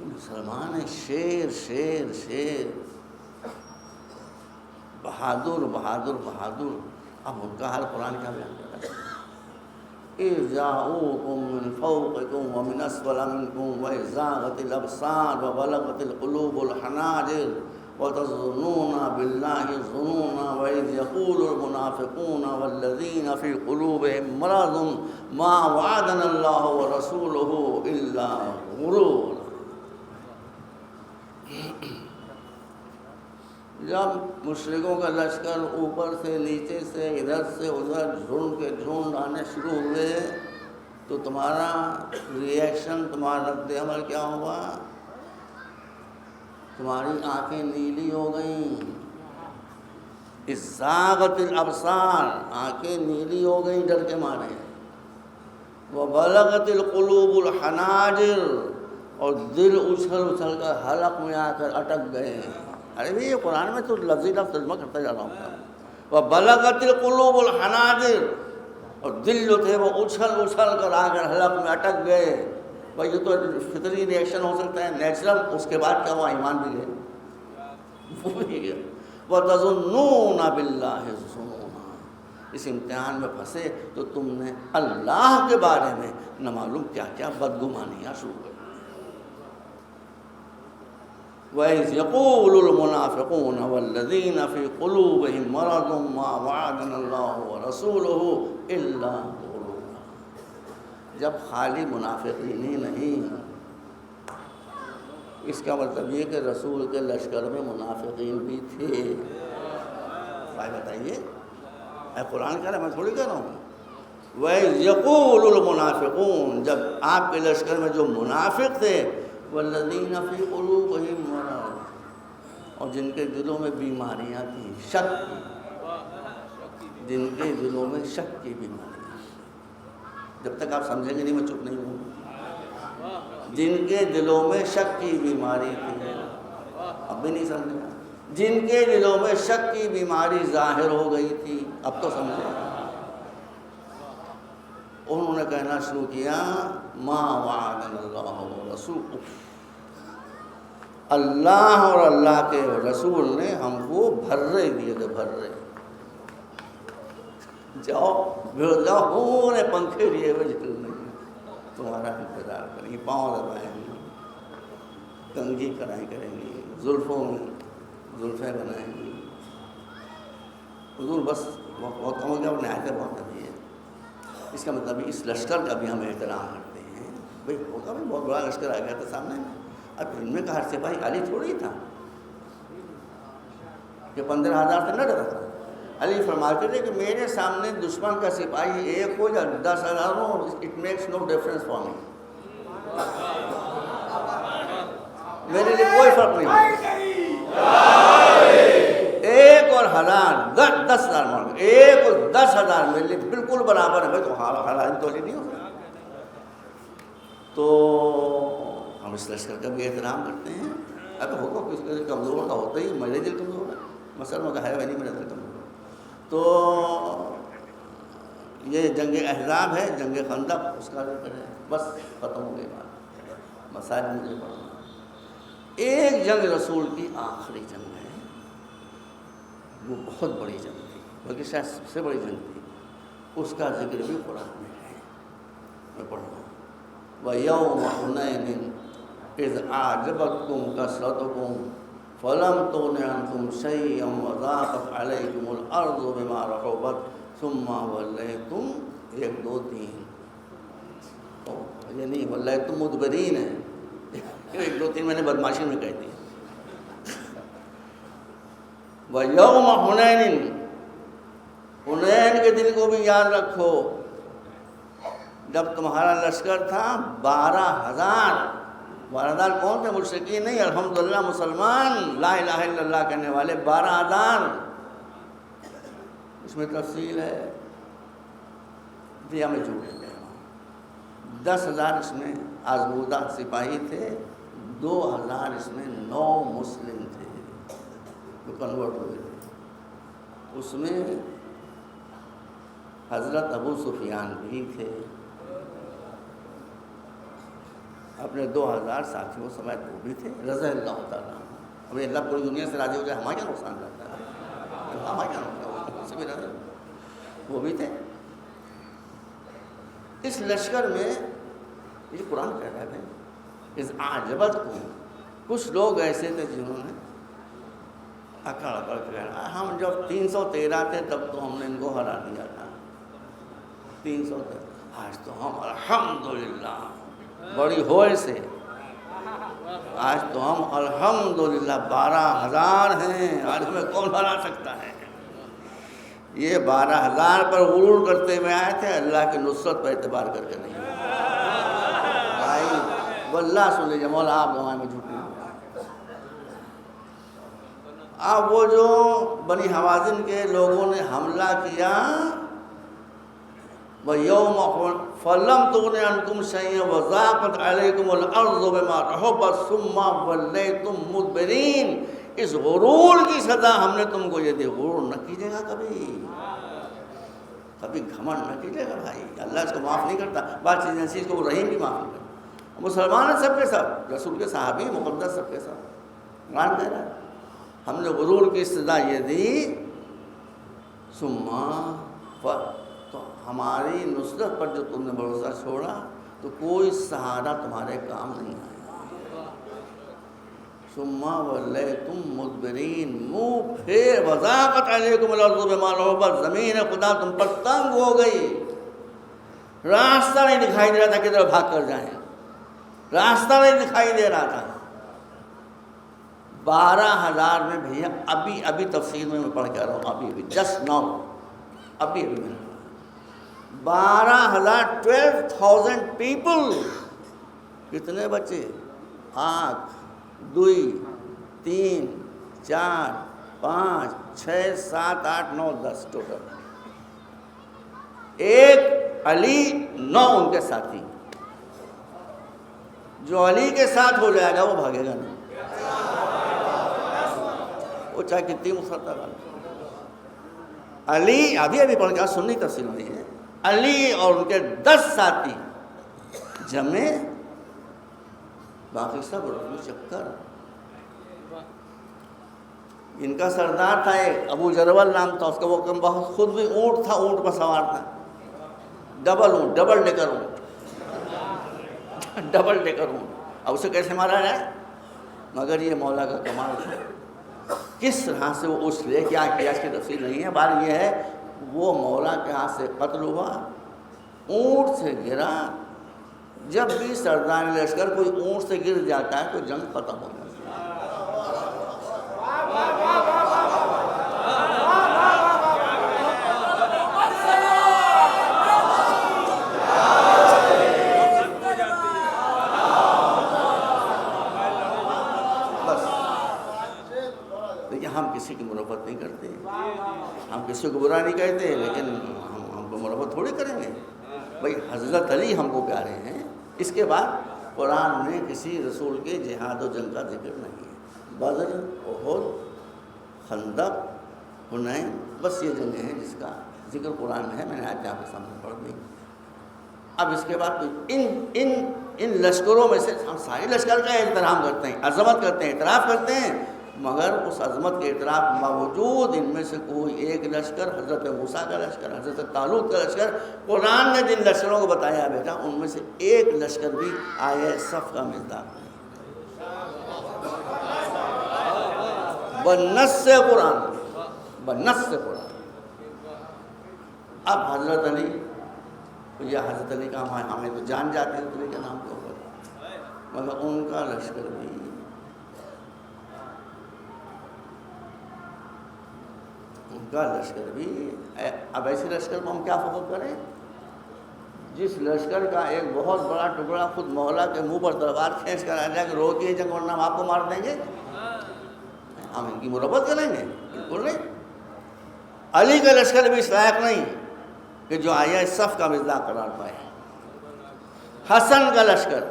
مسلمان ہیں، شیر شیر شیر، بہادر بہادر بہادر۔ اب ان کا حال قرآن کیا بیان کرتا ہے؟ اذ جاؤکم من فوقکم ومن اسفل منکم واذ زاغت الابصار وبلغت القلوب الحناجر وتظنون بالله الظنون واذ يقول المنافقون والذين في قلوبهم مرض ما وعدنا الله ورسوله الا غرورا۔ جب مشرکوں کا لشکر اوپر سے نیچے سے ادھر سے ادھر جھنڈ کے جھنڈ آنے شروع ہوئے تو تمہارا ری ایکشن، تمہارا رد عمل کیا ہوا؟ تمہاری آنکھیں نیلی ہو گئیں، ازاغت الابصار، آنکھیں نیلی ہو گئیں ڈر کے مارے، وبلغت القلوب الحناجر، اور دل اچھل اچھل کر حلق میں آ کر اٹک گئے۔ ارے بھئی یہ قرآن میں تو لفظی لفظ ترجمہ کرتا جا رہا ہوں۔ وبلغت القلوب الحناجر، اور دل جو تھے وہ اچھل اچھل کر آ کر حلق میں اٹک گئے۔ بھائی یہ تو فطری ری ایکشن ہو سکتا ہے، نیچرل، اس کے بعد کیا ہوا؟ ایمان بھی گئے، وہ بھی گیا۔ وَتَظُنُّونَ بِاللَّهِ الظُّنُونَ، اس امتحان میں پھنسے تو تم نے اللہ کے بارے میں نہ معلوم کیا کیا بدگمانیاں شروع کر۔ وَإِذْ يَقُولُ الْمُنَافِقُونَ وَالَّذِينَ فِي قُلُوبِهِم مَّرَضٌ مَّا وَعَدَنَا اللَّهُ وَرَسُولُهُ إِلَّا غُرُورًا۔ جب خالی منافقین ہی نہیں، اس کا مطلب یہ کہ رسول کے لشکر میں منافقین بھی تھے۔ بھائی بتائیے، میں قرآن کہہ رہا، میں تھوڑی کہہ رہا ہوں۔ وَيَقُولُ الْمُنَافِقُونَ، جب آپ کے لشکر میں جو منافق تھے، وَالَّذِينَ فِي قُلُوبِهِم مَرَضٌ، اور جن کے دلوں میں بیماریاں تھیں، شک کی، جن کے دلوں میں شک کی بیماریاں، جب تک آپ سمجھیں گے نہیں میں چپ نہیں ہوں۔ جن کے دلوں میں شک کی بیماری تھی، اب بھی نہیں سمجھے، جن کے دلوں میں شک کی بیماری ظاہر ہو گئی تھی، اب تو سمجھے، انہوں نے کہنا شروع کیا ما وعدنا اللہ ورسولہ، اللہ اور اللہ کے رسول نے ہم کو بھرے دیے تھے، بھرے، جاؤ بھیڑ جاؤ، پورے پنکھے لیے ہوئے جل نہیں، تمہارا انتظار کریں گے، پاؤں دبائیں گے، کنگھی کرائیں کریں گے، زلفوں میں زلفیں بنائیں گے، حضور بس بہت کم ہو گیا، نہایت بہت ابھی ہے۔ اس کا مطلب اس لشکر کا بھی ہم احترام کرتے ہیں۔ بھائی ہوگا بھائی بہت بڑا لشکر آ گیا تھا سامنے میں، اب ان میں کا ہر سپاہی علی تھوڑی تھا کہ 15,000 سے نہ ڈرا تھا۔ علی فرماتے تھے کہ میرے سامنے دشمن کا سپاہی ایک ہو یا 10,000 ہو، it makes no difference for me, میرے لیے کوئی فرق نہیں ہے، ایک اور 1000 10,000 مان، ایک اور 10,000 میرے لیے بالکل برابر ہے۔ بھائی تو حالات تو نہیں ہو سکتا، تو ہم اس لشکر کا بھی احترام کرتے ہیں۔ اگر ہوگا کسی کا کمزور کا ہوتا ہی، میرے دل کمزور ہے، مسلمان کا ہے نہیں، میرا دل کمزور ہے۔ تو یہ جنگ احزاب ہے، جنگ خندق، اس کا ذکر ہے، بس ختم ہو گئی بات، مسائل مجھے پڑھنا۔ ایک جنگ رسول کی آخری جنگ ہے، وہ بہت بڑی جنگ تھی، بلکہ شاید سب سے بڑی جنگ تھی، اس کا ذکر بھی قرآن میں ہے، میں پڑھ رہا ہوں۔ وَيَوْمَ حُنَيْنٍ إِذْ أَعْجَبَتْكُمْ كَثْرَتُكُمْ فَلَمْ تُغْنِ عَنْكُمْ شَيْئًا وَضَاقَتْ عَلَيْكُمُ الْأَرْضُ بِمَا رَحُبَتْ ثُمَّ وَلَّيْتُمْ 1 2 3 یہ نہیں وَلَّيْتُمْ مُدْبِرِينَ ہے، 1 2 3 میں نے بدماشی میں کہہ دی۔ وَيَوْمَ حُنَيْنٍ، حنین کے دن کو بھی یاد رکھو، جب تمہارا لشکر تھا 12,000، 12,000 کون تھے؟ مشرکین نہیں، الحمدللہ مسلمان، لا الہ الا اللہ کہنے والے 12,000۔ اس میں تفصیل ہے، دیا میں جھوٹ کہہ رہا ہوں۔ 10,000 اس میں آزمودہ سپاہی تھے، 2,000 اس میں نو مسلم تھے جو کنورٹ ہوئے تھے، اس میں حضرت ابو سفیان بھی تھے، اپنے 2,000 ساتھیوں سمیت وہ بھی تھے، رضی اللہ تعالیٰ۔ اب اللہ پوری دنیا سے راضی ہو جائے، ہمارا کیا نقصان کرتا ہے، ہمارا کیا نقصان، وہ بھی تھے۔ اس لشکر میں یہ قرآن کہہ رہا ہے اس اعجبتکم، کچھ لوگ ایسے تھے جنہوں نے اکڑ اکڑ کے کہا، ہم جب 313 تھے تب تو ہم نے ان کو ہرا دیا تھا، 313، آج تو ہم الحمدللہ بڑی ہوئے سے، آج تو ہم الحمدللہ 12,000 ہیں، آج ہمیں کون ہرا سکتا ہے۔ یہ 12,000 پر غرور کرتے ہوئے آئے تھے، اللہ کی نصرت پر اعتبار کر کے نہیں۔ بھائی واللہ سن لیجیے، مولا آپ دعائیں میں جھوٹی ہوں۔ اب وہ جو بنی حوازن کے لوگوں نے حملہ کیا، وَيَوْمَ فَلَمْ تُغْنِ عَنْكُمْ شَيْئًا وَضَاقَتْ عَلَيْكُمُ الْأَرْضُ بِمَا رَحُبَتْ ثُمَّ وَلَّيْتُمْ مُدْبِرِينَ، اس غرور کی سزا ہم نے تم کو یہ دی۔ غرور نہ کیجیے گا کبھی، کبھی گھمنڈ نہ کیجیے گا بھائی، اللہ اس کو معاف نہیں کرتا، بعض چیزیں ایسی کو وہ رحیم بھی معاف نہیں کرتا۔ مسلمان ہیں سب کے سب، رسول کے صحابی مقدس سب کے سب، قرآن کہہ رہا ہے ہم نے غرور کی سزا یہ دی، تو ہماری نصرت پر جو تم نے بھروسہ چھوڑا تو کوئی سہارا تمہارے کام نہیں آیا۔ ثم ولیتم مدبرین، منہ پھیر، وضاقت علیکم الارض بما رحبت، زمین خدا تم پر تنگ ہو گئی، راستہ نہیں دکھائی دے رہا تھا کدھر بھاگ کر جائیں، راستہ نہیں دکھائی دے رہا تھا، 12,000 میں بھیا ابھی تفصیل میں پڑھ کے آ رہا ہوں، ابھی جسٹ ناؤ، ابھی میں نے 12,000 12,000 پیپل. کتنے بچے؟ 8 2 3 4 5 6 7 8 9 10 ٹوٹل. ایک علی 9 ان کے ساتھی. جو علی کے ساتھ ہو جائے گا وہ بھاگے گا نہیں، وہ چاہے کتنی مسلط علی. ابھی پڑھ کے سننی تفصیل نہیں ہے. علی اور ان کے 10 ساتھی جمے، باقی سب رفو چکر. ان کا سردار تھا ایک ابو جرول نام تھا اس کا، وہ بہت خود بھی اونٹ تھا، اونٹ پر سوار تھا، ڈبل ڈیکر اونٹ. اب اسے کیسے مارا جائے؟ مگر یہ مولا کا کمال تھا، کس طرح سے وہ اس لے کیا کیا اس کی تفصیل نہیں ہے. بات یہ ہے وہ مولا کے ہاتھ سے قتل ہوا، اونٹ سے گرا. جب بھی سردار لشکر کوئی اونٹ سے گر جاتا ہے تو جنگ ختم ہو جاتی ہے. ہم کسی کی مربت نہیں کرتے، ہم کسی کو برا نہیں کہتے، لیکن ہم کو مربت تھوڑی کریں گے بھائی. حضرت علی ہم کو پیارے ہیں. اس کے بعد قرآن میں کسی رسول کے جہاد و جنگ کا ذکر نہیں ہے. بدر، احد، خندق، حنین، بس یہ جنگیں ہیں جس کا ذکر قرآن میں ہے. میں نے آج آپ کے سامنے پڑھ دی. اب اس کے بعد ان لشکروں میں سے ہم سارے لشکر کا احترام کرتے ہیں، عظمت کرتے ہیں، اعتراف کرتے ہیں، مگر اس عظمت کے اعتراف باوجود ان میں سے کوئی ایک لشکر، حضرت موسیٰ کا لشکر، حضرت طالوت کا لشکر، قرآن نے جن لشکروں کو بتایا بیٹا ان میں سے ایک لشکر بھی آیہ صف کا مصداق نہیں. بنص قرآن. اب حضرت علی، یا حضرت علی کا ہمیں تو جان جاتے ہیں علی کے نام کے اوپر، مگر ان کا لشکر بھی اب ایسے لشکر کو ہم کیا فخر کریں جس لشکر کا ایک بہت بڑا ٹکڑا خود مولا کے منہ پر تلوار کھینچ کر آ جائے کہ روکیے جنگ ورنہ ہم آپ کو مار دیں گے. ہم ان کی مربت کریں گے؟ بالکل نہیں. علی کا لشکر بھی اس لائق نہیں کہ جو آیا صف کا مصداق قرار پائے. حسن کا لشکر،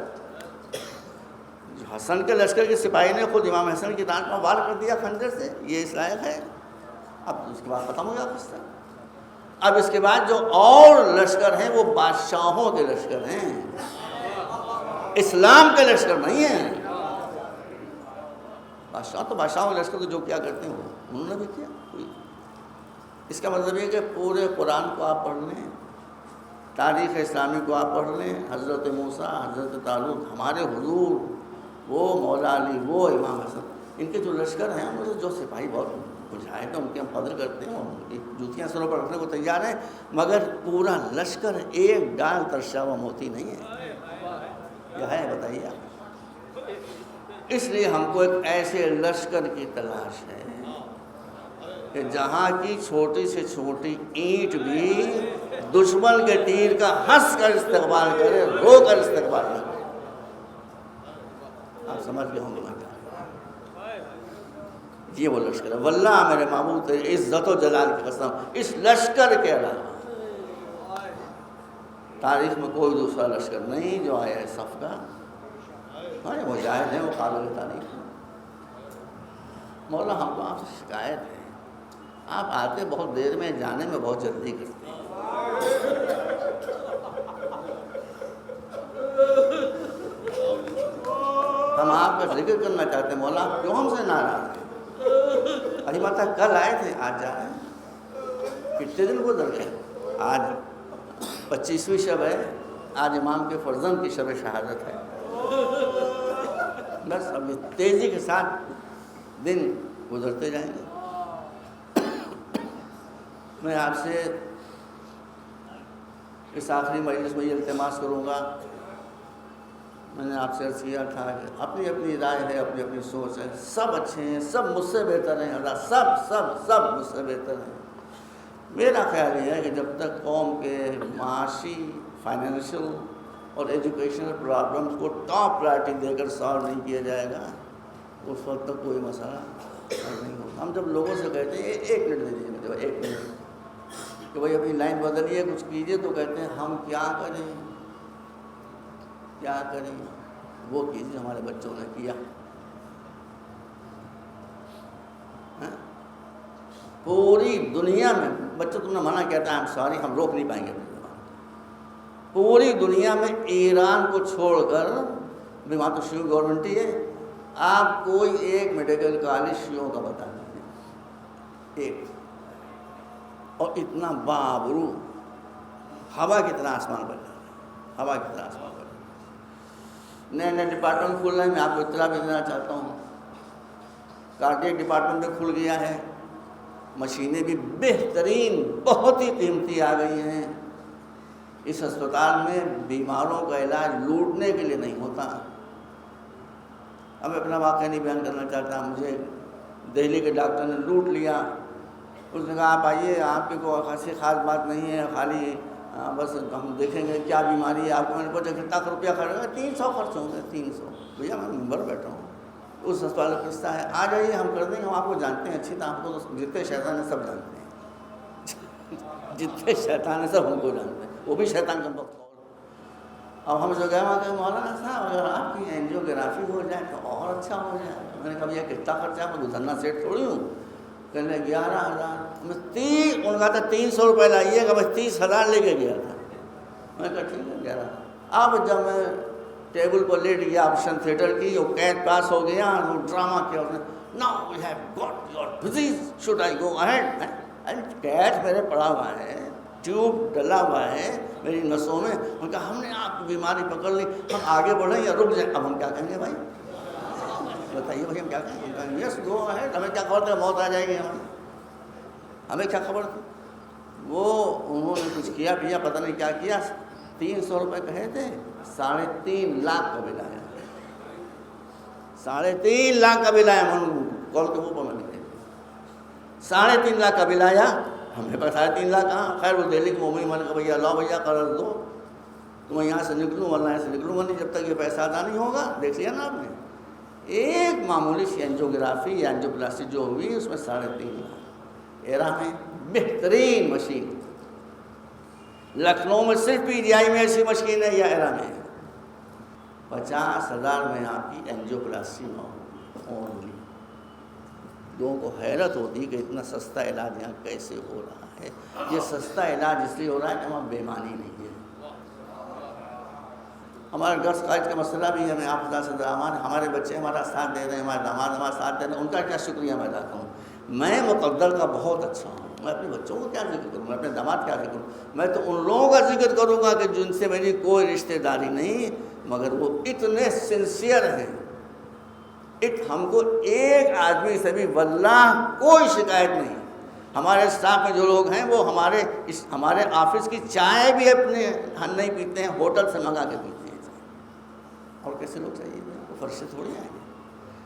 حسن کے لشکر کے سپاہی نے خود امام حسن کی ٹانگ میں وار کر دیا خنجر سے، یہ اس لائق ہے؟ اب اس کے بعد ختم ہو گیا قصہ. اب اس کے بعد جو اور لشکر ہیں وہ بادشاہوں کے لشکر ہیں، اسلام کے لشکر نہیں ہیں. بادشاہوں کے لشکر تو جو کیا کرتے ہیں وہ انہوں نے بھی کیا. اس کا مطلب یہ کہ پورے قرآن کو آپ پڑھ لیں، تاریخ اسلامی کو آپ پڑھ لیں، حضرت موسیٰ، حضرت طالوت، ہمارے حضور، وہ مولا علی، وہ امام حسن، ان کے جو لشکر ہیں ان سے جو سپاہی بہت مجاہد ہیں ان کی ہم قدر کرتے ہیں، ان کی جوتیاں سروں پر رکھنے کو تیار ہیں، مگر پورا لشکر ایک ڈال ترشا ہوا موتی نہیں ہے. کیا ہے بتائیے آپ؟ اس لیے ہم کو ایک ایسے لشکر کی تلاش ہے کہ جہاں کی چھوٹی سے چھوٹی اینٹ بھی دشمن کے تیر کا ہنس کر استقبال کرے، رو کر استقبال نہ کرے. آپ سمجھ گئے ہوں گے یہ وہ لشکر ہے. واللہ میرے معبود تیری عزت و جلال کی قسم، اس لشکر کے علاوہ تاریخ میں کوئی دوسرا لشکر نہیں جو آیا ہے صف کا. ہمارے مجاہد ہیں، وہ قابل تعریف ہیں. مولا ہم کو آپ سے شکایت ہے، آپ آتے بہت دیر میں، جانے میں بہت جلدی کرتے ہیں. ہم آپ کا ذکر کرنا چاہتے ہیں مولا، آپ کیوں ہم سے ناراض ہیں؟ ابھی ماتا کل آئے تھے، آج جا رہے ہیں. کتنے دن گزر گئے؟ آج 25ویں شب ہے، آج امام کے فرزند کی شب شہادت ہے. بس ابھی تیزی کے ساتھ دن گزرتے جائیں گے. میں آپ سے اس آخری مجلس میں یہ التماس کروں گا میں نے آپ سے عرض کیا تھا کہ اپنی اپنی رائے ہے، اپنی اپنی سوچ ہے، سب اچھے ہیں، سب مجھ سے بہتر ہیں، اللہ سب مجھ سے بہتر ہیں۔ میرا خیال یہ ہے کہ جب تک قوم کے معاشی، فائنینشیل اور ایجوکیشنل پرابلمس کو ٹاپ پرائرٹی دے کر سالو نہیں کیا جائے گا، اس وقت تک کوئی مسئلہ حل نہیں ہوگا۔ ہم جب لوگوں سے کہتے ہیں 1 منٹ دے دیجیے مجھے، 1 منٹ، کہ بھائی اپنی لائن بدلیے، کچھ کیجیے، تو کہتے ہیں ہم کیا کریں، کیا کریں؟ وہ کیجیے ہمارے بچوں نے کیا۔ پوری دنیا میں بچوں، تم نے منع کیا تھا، سوری، ہم روک نہیں پائیں گے اپنی زبان۔ پوری دنیا میں ایران کو چھوڑ کر، وہاں تو شیعہ گورنمنٹ ہی ہے، آپ کوئی ایک میڈیکل کالج شیعوں کا بتا دیجیے، ایک، اور اتنا بابرو، ہوا کی طرح آسمان پر جا رہا ہے، ہوا کی طرح آسمان پر۔ نئے نئے ڈپارٹمنٹ کھل رہے ہیں، میں آپ کو اطلاع بھی دینا چاہتا ہوں، کارڈیک ڈپارٹمنٹ بھی کھل گیا ہے، مشینیں بھی بہترین، بہت ہی قیمتی آ گئی ہیں۔ اس ہسپتال میں بیماروں کا علاج لوٹنے کے لیے نہیں ہوتا۔ اب اپنا واقعہ نہیں بیان کرنا چاہتا، مجھے دہلی کے ڈاکٹر نے لوٹ لیا، اس نے کہا آپ آئیے، آپ کی کوئی خاصی خاص بات نہیں ہے، خالی بس ہم دیکھیں گے کیا بیماری ہے آپ کو۔ میں نے پوچھا کتنا روپیہ خرچ ہوگا؟ 300 خرچ ہوں گے۔ 300؟ بھیا میں ممبر بیٹھا ہوں، اس ہسپتال کا قصہ ہے، آ جائیے ہم کر دیں گے، ہم آپ کو جانتے ہیں اچھی طرح، آپ کو جتنے شیطان ہیں سب جانتے ہیں، جتنے شیطان ہیں سب ہم کو جانتے ہیں، وہ بھی شیطان کا وقت۔ اب ہم جو گئے وہاں کہ مولانا صاحب اگر آپ کی اینجیوگرافی ہو جائے تو اور اچھا ہو جائے۔ میں نے کہا یہ کتنا خرچہ ہے، میں گزرنا سیٹ تھوڑی ہوں۔ کہنے 11,000، میں 30، انہوں نے کہا تھا 300 روپے لائیے گا، میں 30,000 لے کے گیا تھا۔ میں نے کہا ٹھیک ہے 11۔ اب جب میں ٹیبل پر لیٹ گیا آپریشن تھیٹر کی، وہ قید پاس ہو گیا، وہ ڈرامہ کیا اس نے، now we have got your disease, should I go ahead? قید میرے پڑا ہوا ہے، ٹیوب ڈلا ہوا ہے میری نسوں میں، ان کا ہم نے آپ کی بیماری پکڑ لی، ہم آگے بڑھیں یا رک جائیں؟ اب ہم کیا کہیں گے بھائی، بتائیے بھائی ہم کیا کہیں؟ ہم کہیں یس گو اہیڈ، ہمیں کیا خبر تھا موت آ جائے گی، ہمیں کیا خبر تھی؟ وہ انہوں نے کچھ کیا پیا، پتہ نہیں کیا کیا، 300 روپے کہے تھے، 3.5 لاکھ کا بل آیا، 3.5 لاکھ کا بل آیا، کال کے منہ پر میں نکلے، 3.5 لاکھ کا بل آیا، ہمیں پر 3.5 لاکھ کہاں؟ خیر وہ دہلی کے مومنی، میں نے کہا بھیا لاؤ بھیا قرض دو تو میں یہاں سے نکلوں، ورنہ یہاں سے نکلوں گا نہیں جب تک یہ پیسہ ادا نہیں ہوگا۔ دیکھ لیا نا آپ نے، ایک معمولی سی اینجیوگرافی یا اینجیوپلاسٹی جو ہوئی اس میں 3.5 لاکھ۔ ایرا میں بہترین مشین، لکھنؤ میں صرف پی جی آئی میں ایسی مشین ہے، یا ایرا میں 50,000 میں آپ کی اینجیوپلاسٹی نہ ہو۔ لوگوں کو حیرت ہوتی کہ اتنا سستا علاج یہاں کیسے ہو رہا ہے۔ یہ سستا علاج اس لیے ہو رہا ہے کہ وہاں بیمانی نہیں ہے۔ ہمارے گرلس کالج کا مسئلہ بھی ہے، میں آپ سے ہمارے بچے ہمارا ساتھ دے رہے ہیں، ہمارے داماد ہمارا ساتھ دے رہے ہیں، ان کا کیا شکریہ میں ادا کروں؟ میں مقدر کا بہت اچھا ہوں، میں اپنے بچوں کو کیا ذکر کروں، میں اپنے داماد کیا ذکر کروں؟ میں تو ان لوگوں کا ذکر کروں گا کہ جن سے میری کوئی رشتہ داری نہیں، مگر وہ اتنے سنسیئر ہیں، ہم کو ایک آدمی سے بھی واللہ کوئی شکایت نہیں۔ ہمارے اسٹاف میں جو لوگ ہیں وہ ہمارے آفس کی چائے بھی اپنے ہم نہیں پیتے ہیں، ہوٹل سے منگا کے پیتے ہیں۔ اور کیسے لوگ چاہیے، وہ فرشتے تھوڑی آئیں گے۔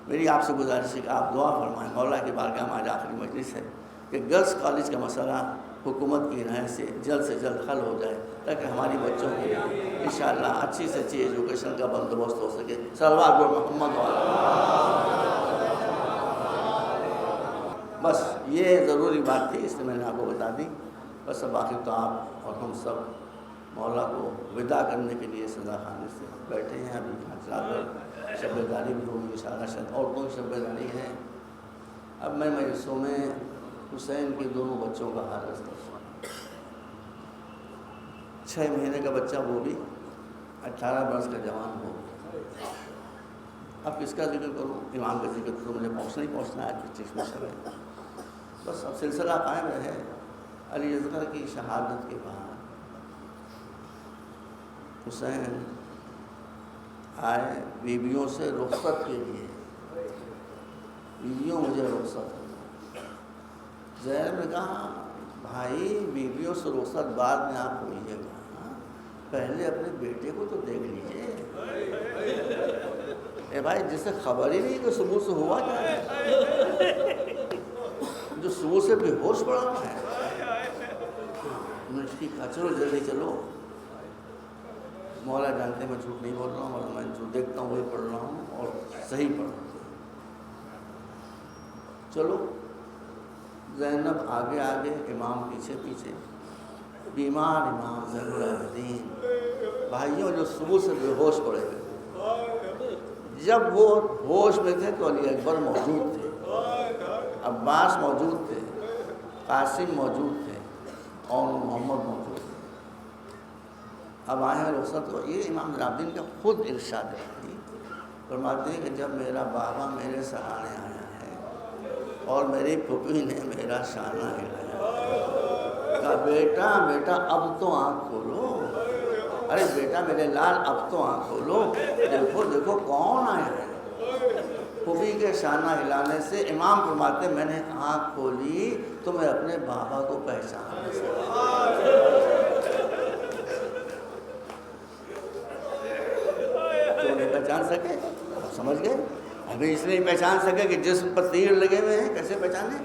میری آپ سے گزارش ہے کہ آپ دعا فرمائیں، مولا کی بارگاہ میں آج آخری مجلس ہے کہ گرلس کالج کا مسئلہ حکومت کی رائے سے جلد حل ہو جائے، تاکہ ہماری بچوں کو انشاءاللہ اچھی سے اچھی ایجوکیشن کا بندوبست ہو سکے۔ صلوات محمد بس یہ ضروری بات تھی، اس لیے میں نے آپ کو بتا دی۔ بس اب آخر تو آپ اور ہم سب مولا کو ودا کرنے کے لیے سزا خانے سے بیٹھے ہیں۔ ابھی حضرات شب بیداری بھی ہوگی انشاءاللہ، شاید عورتوں کی شب بیداری ہے۔ اب میں مجلسوں میں حسین کے دونوں بچوں کا حال رستا ہوں، 6 مہینے کا بچہ، وہ بھی 18 برس کا جوان ہو۔ اب کس کا ذکر کروں؟ امام کا ذکر کروں، مجھے پہنچنا ہے آج چشمہ شب ہے۔ بس اب سلسلہ قائم رہے۔ علی اصغر کی شہادت کے بعد حسین آئے بیویوں سے رخصت کے لیے، بیویوں مجھے رخصت ہو۔ زینب نے کہا بھائی بیویوں سے رخصت بعد میں آپ ہوئیے گا، پہلے اپنے بیٹے کو تو دیکھ لیجیے. اے بھائی جسے خبر ہی نہیں کہ صبح سے ہوا کیا ہے, جو صبح سے بے ہوش پڑا ہوا ہے, اس کی کہا چلو جلدی چلو. مولا جانتے میں جھوٹ نہیں بول رہا ہوں, اور میں جو دیکھتا ہوں وہی پڑھ رہا ہوں اور صحیح پڑھ رہا ہوں. چلو زینب آگے آگے, امام پیچھے پیچھے. بیمار امام زین العابدین بھائیوں جو صبح سے بے ہوش پڑے ہوئے. جب وہ ہوش میں تھے تو علی اکبر موجود تھے, عباس موجود تھے, قاسم موجود تھے, اور محمد موجود تھے. اب آئے رخصت ہو. یہ امام زین العابدین کا خود ارشاد ہے, فرماتے ہیں کہ جب میرا بابا میرے سرانے آیا ہے اور میری پھوپھی نے میرا شانہ ہلایا, کہا بیٹا بیٹا اب تو آنکھ کھولو, ارے بیٹا میرے لال اب تو آنکھ کھولو, دیکھو دیکھو کون آیا ہے. پھوپھی کے شانہ ہلانے سے امام فرماتے میں نے آنکھ کھولی تو میں اپنے بابا کو پہچان نہیں سکا. تو نہیں پہچان سکے, سمجھ گئے. ابھی اس لیے پہچان سکے کہ جسم پر تیر لگے ہوئے ہیں, کیسے پہچانے؟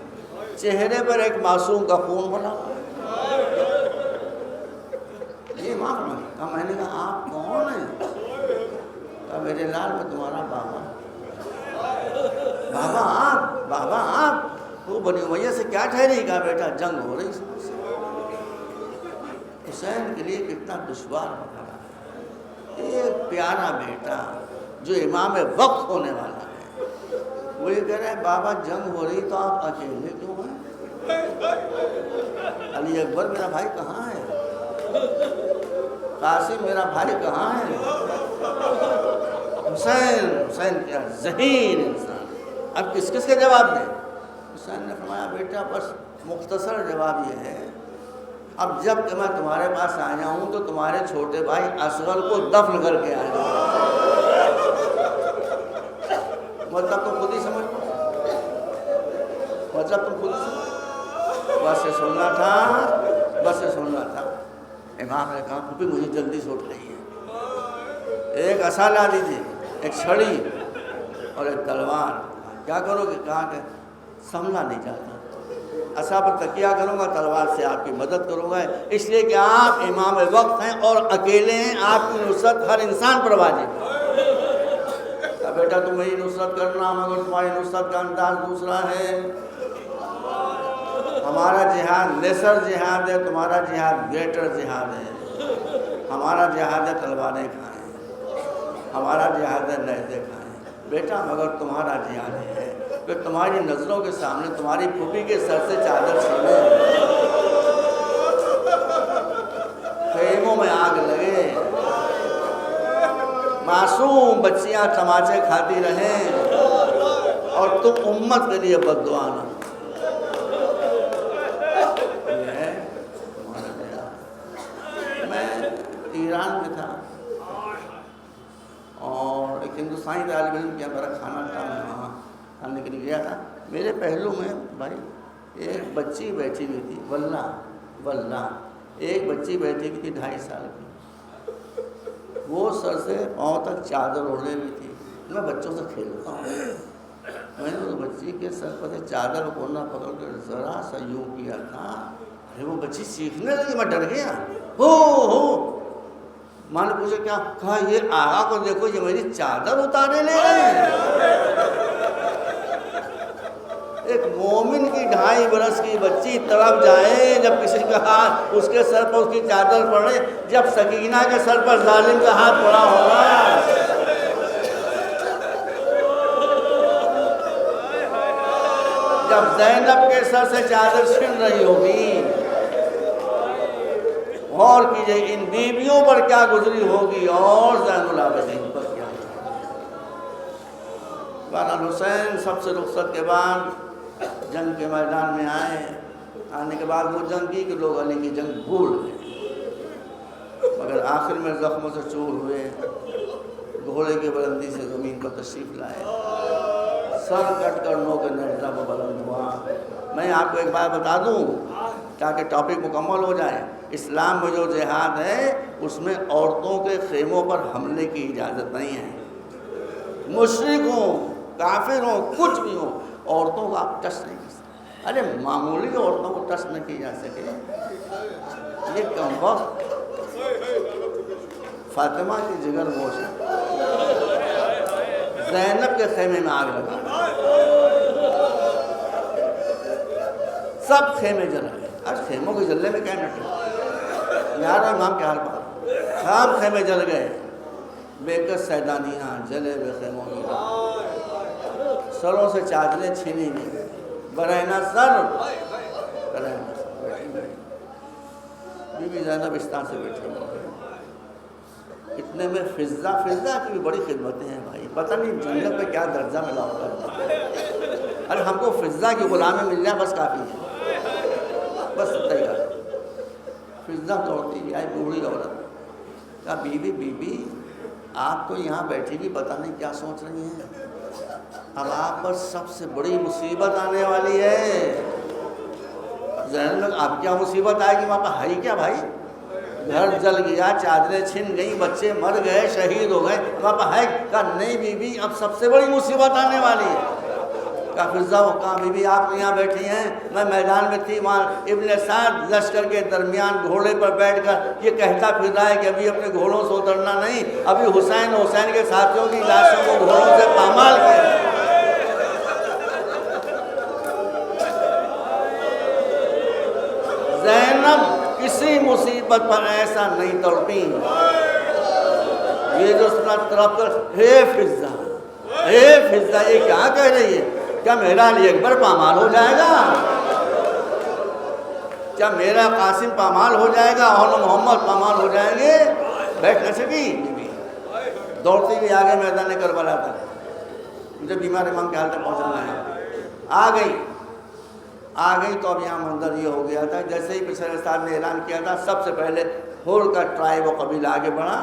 چہرے پر ایک معصوم کا خون بنا ہوا ہے. یہ معاف کہا, میں نے کہا آپ کون ہیں؟ کہا میرے لال میں تمہارا بابا. بابا آپ, بابا آپ. وہ بنی امیہ سے کیا ٹھہری؟ کہا بیٹا جنگ ہو رہی صبح سے. حسین کے لیے کتنا دشوار ہوتا ہے. ایک پیارا بیٹا جو امام وقت ہونے والا ہے, وہ یہ کہہ رہے ہیں بابا جنگ ہو رہی تو آپ اکیلے کیوں ہیں؟ علی اکبر میرا بھائی کہاں ہے؟ قاسم میرا بھائی کہاں ہے؟ حسین, حسین کیا ذہین انسان. اب کس کس کے جواب دیں؟ حسین نے فرمایا بیٹا بس مختصر جواب یہ ہے, اب جب کہ میں تمہارے پاس آیا ہوں تو تمہارے چھوٹے بھائی اصغر کو دفن کر کے آیا ہوں. مطلب تم خود ہی سمجھ لو, مطلب تم خود ہی سمجھ. بس یہ سننا تھا, بس یہ سننا تھا. امام نے کہا پھوپھی مجھے جلدی سے اٹھائیے, ایک عصا لا دیجیے, ایک چھڑی اور ایک تلوار. کیا کرو گے؟ کہا کہ سنبھلا نہیں جاتا, عصا پر تکیہ کروں گا, تلوار سے آپ کی مدد کروں گا, اس لیے کہ آپ امام وقت ہیں اور اکیلے ہیں, آپ کی نصرت ہر انسان پر واجب ہے. بیٹا تم میری نصرت کرنا, مگر تمہاری نصرت کا انداز دوسرا ہے. ہمارا جہاد لیسر جہاد ہے, تمہارا جہاد گریٹر جہاد ہے. ہمارا جہاد ہے تلواریں کھائیں, ہمارا جہاد ہے نیزے کھائیں. بیٹا مگر تمہارا جہاد ہے کہ تمہاری نظروں کے سامنے تمہاری پھوپھی کے سر سے چادر چھینیں, خیموں میں آگ لگے, معصوم بچیاں تماچے کھاتی رہیں, اور تم امت کے لیے بد دعا نہ. میں ایران میں تھا اور ایک ہندوستانی طالب علم کے میرا کھانا تھا, میں وہاں کھانے کے لیے گیا تھا. میرے پہلو میں بھائی ایک بچی بیٹھی ہوئی تھی, واللہ ایک بچی بیٹھی ہوئی تھی 2.5 سال کی. وہ سر سے پاؤں تک چادر اوڑھے ہوئی تھی. میں بچوں سے کھیلتا ہوں, میں نے اس بچی کے سر پر سے چادر کونا پکڑ کر ذرا سا یوں کیا تھا, ارے وہ بچی سیکھنے لگی. میں ڈر گیا. ہو ماں نے پوچھا کیا؟ کہا یہ آغا کو دیکھو, یہ میری چادر اتارے لے گئے ہیں. ایک مومن کی 2.5 برس کی بچی طرف جائے جب کسی کا ہاتھ اس کے سر پر اس کی چادر پڑے, جب سکینہ کے سر پر ظالم کا ہاتھ پڑا ہوگا, جب زینب کے سر سے چادر چھن رہی ہوگی, غور کیجئے ان بیویوں پر کیا گزری ہوگی اور زین العابدین پر کیا. بہرحال حسین سب سے رخصت کے بعد جنگ کے میدان میں آئے. آنے کے بعد وہ جنگ کی کہ لوگ علی کی جنگ بھول گئے, مگر آخر میں زخموں سے چور ہوئے, گھوڑے کی بلندی سے زمین پر تشریف لائے, سر کٹ کر نو کے نیزہ پر بلند ہوا. میں آپ کو ایک بات بتا دوں تاکہ ٹاپک مکمل ہو جائے. اسلام میں جو جہاد ہے اس میں عورتوں کے خیموں پر حملے کی اجازت نہیں ہے. مشرک ہوں، کافر ہوں، کچھ بھی ہوں، عورتوں کو آپ ٹچ نہیں کر سکتے. ارے معمولی عورتوں کو ٹچ نہ کی جا سکے، یہ کم وقت فاطمہ کی جگر گوش ہے. زینب کے خیمے میں آگ لگا، سب خیمے جل گئے. ارے خیموں کے جلنے میں کیا نٹے یار، امام کے حال پر سب خیمے جل گئے. بےکس سیدانیاں جلے ہوئے خیموں کی، سروں سے چادریں چھینی گئی، برہنہ سر بی بی زینب اس طرح سے بیٹھی. اتنے میں فضہ کی بھی بڑی خدمتیں ہیں بھائی، پتہ نہیں جنت میں کیا درجہ ملا ہوگا. ارے ہم کو فضہ کی غلامی مل جائے بس کافی ہے، بس اتنا ہی کافی. فضہ دوڑتی بھی آئی، بوڑھی عورت. کہا بی بی آپ تو یہاں بیٹھی بھی پتہ نہیں کیا سوچ رہی ہیں. اب آپ پر سب سے بڑی مصیبت آنے والی ہے. زینب آپ کیا مصیبت آئے گی؟ وہاں پہ ہے کیا بھائی؟ گھر جل گیا، چادریں چھن گئی، بچے مر گئے، شہید ہو گئے، وہاں پہ ہے؟ کہا نہیں بی بی اب سب سے بڑی مصیبت آنے والی ہے. کہا فضہ ہو، کہا بی بی آپ یہاں بیٹھی ہیں، میں میدان میں تھی، وہاں ابن سعد لشکر کے درمیان گھوڑے پر بیٹھ کر یہ کہتا پھر رہا ہے کہ ابھی اپنے گھوڑوں سے اترنا نہیں، ابھی حسین کے ساتھیوں کی لاشوں کو گھوڑوں سے پامال کیا. زینب کسی مصیبت پر ایسا نہیں تڑپی. یہ جو طرف کر ہے فضہ یہ کیا کہہ رہی ہے؟ کیا میرا علی اکبر پامال ہو جائے گا؟ کیا میرا قاسم پامال ہو جائے گا؟ اور محمد پامال ہو جائیں گے؟ بیٹھ نہ سکی. دوڑتی بھی آگے میدان کربلا تک. مجھے بیمار امام کے حال تک پہنچنا ہے. آ گئی تو اب یہاں منظر یہ ہو گیا تھا جیسے ہی پچھلے سال نے اعلان کیا تھا، سب سے پہلے ہور کا ٹرائب و قبیلہ آگے بڑھا.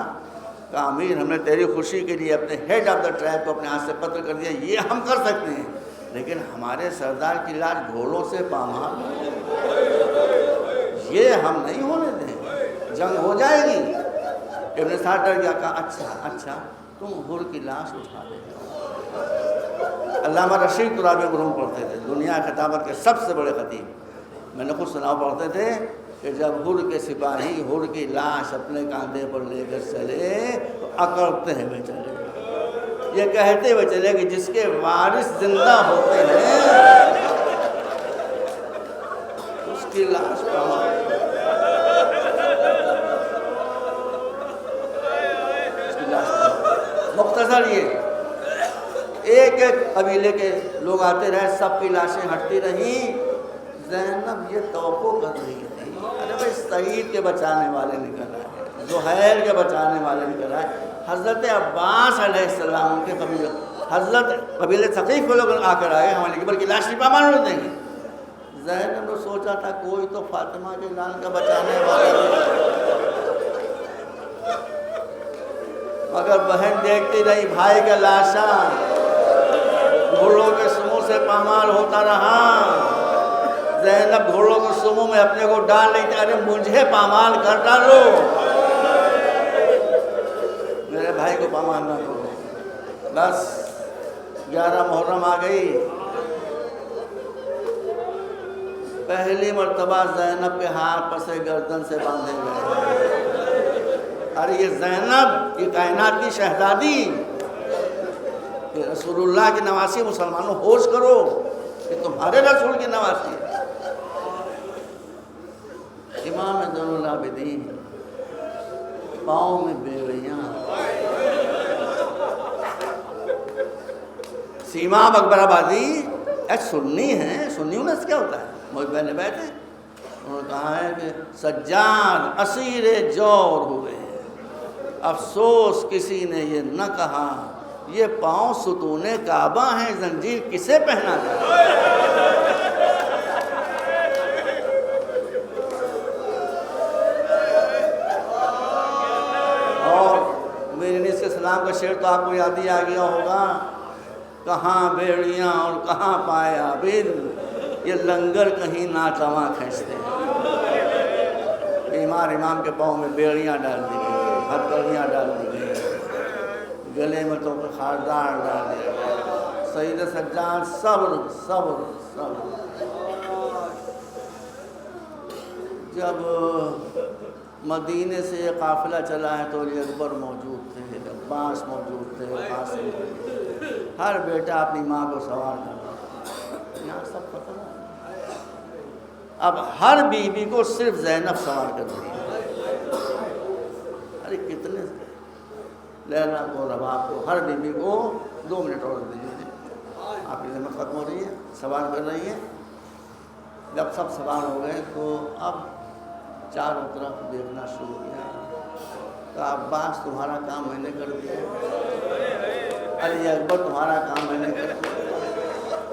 کہا امیر ہم نے تیری خوشی کے لیے اپنے ہیڈ آف دا ٹرائب کو اپنے ہاتھ سے پتر کر دیا، یہ ہم کر سکتے ہیں، لیکن ہمارے سردار کی لاش گھوڑوں سے پامال یہ ہم نہیں ہونے دیں، جنگ ہو جائے گی. ابن سعد ڈر گیا. کہا اچھا تم ہور کی لاش اٹھا دے. علامہ رشید ترابی مرحوم پڑھتے تھے، دنیا خطابت کے سب سے بڑے خطیب. میں نے خود سنا پڑھتے تھے کہ جب ہور کے سپاہی ہور کی لاش اپنے کاندھے پر لے کر چلے تو اکڑتے ہوئے چلے، یہ کہتے ہوئے چلے کہ جس کے وارث زندہ ہوتے ہیں اس کی لاش مختصر یہ ایک قبیلے کے لوگ آتے رہے، سب کی لاشیں ہٹتی رہیں. زینب یہ توقع کر رہی تھی ارے بھائی سعید کے بچانے والے نکل آئے، زہیر کے بچانے والے نکل آئے. حضرت عباس علیہ السلام ان کے قبیلے حضرت قبیلے ثقیف کے لوگ آ کر آئے، ہمارے لیے بلکہ لاش پامال ہو دیں گے. زینب نے سوچا تھا کوئی تو فاطمہ کے لال کا بچانے والا، مگر بہن دیکھتی رہی بھائی کا لاشا گھوڑوں کے سموں سے پامال ہوتا رہا. زینب گھوڑوں کے سموں میں اپنے کو ڈال رہی تھی، ارے مجھے پامال کر ڈالو، میرے بھائی کو پامال نہ کرو. بس 11 محرم آ گئی. پہلی مرتبہ زینب کے ہاتھ پسے گردن سے باندھے گئے. ارے یہ زینب یہ کائنات کی شہزادی، کہ رسول اللہ کی نواسی، مسلمانوں ہوش کرو کہ تمہارے رسول کی نواسی ہے. امام زین العابدین پاؤں میں بیڑیاں، سیما اکبر آبادی سنی ہیں، سنی انس کیا ہوتا ہے، مجھ بہن بیٹھے انہوں نے کہا ہے کہ سجاد اسیر جور ہوئے، افسوس کسی نے یہ نہ کہا یہ پاؤں ستون کعبہ ہیں، زنجیر کسے پہنا جائے. اور میرے نبی کے سلام کا شعر تو آپ کو یاد ہی آ گیا ہوگا، کہاں بیڑیاں اور کہاں پایا بل، یہ لنگر کہیں ناتواں کھینچتے ہیں. بیمار امام کے پاؤں میں بیڑیاں ڈال دی گئی، ہتھکڑیاں ڈال دی گئی، گلے میں تو خاردار ڈال دیا گیا۔ سید سجاد صبر صبر صبر۔ جب مدینے سے یہ قافلہ چلا ہے تو علی اکبر موجود تھے، عباس موجود تھے، قاسم موجود تھے، ہر بیٹا اپنی ماں کو سوار کر رہا ہے۔ یہاں سب ختم ہے۔ اب ہر بیوی کو صرف زینب سوار کر رہی ہے۔ ارے کتنے لیلا کو، رباب کو، ہر بیوی کو 2 منٹ اور دیجیے، آپ کی زحمت ختم ہو رہی ہے، سوار کر رہی ہے۔ جب سب سوار ہو گئے تو اب چاروں طرف دیکھنا شروع کیا، کہا عباس تمہارا کام میں نے کر دیا، علی اکبر تمہارا کام میں نے کر دیا،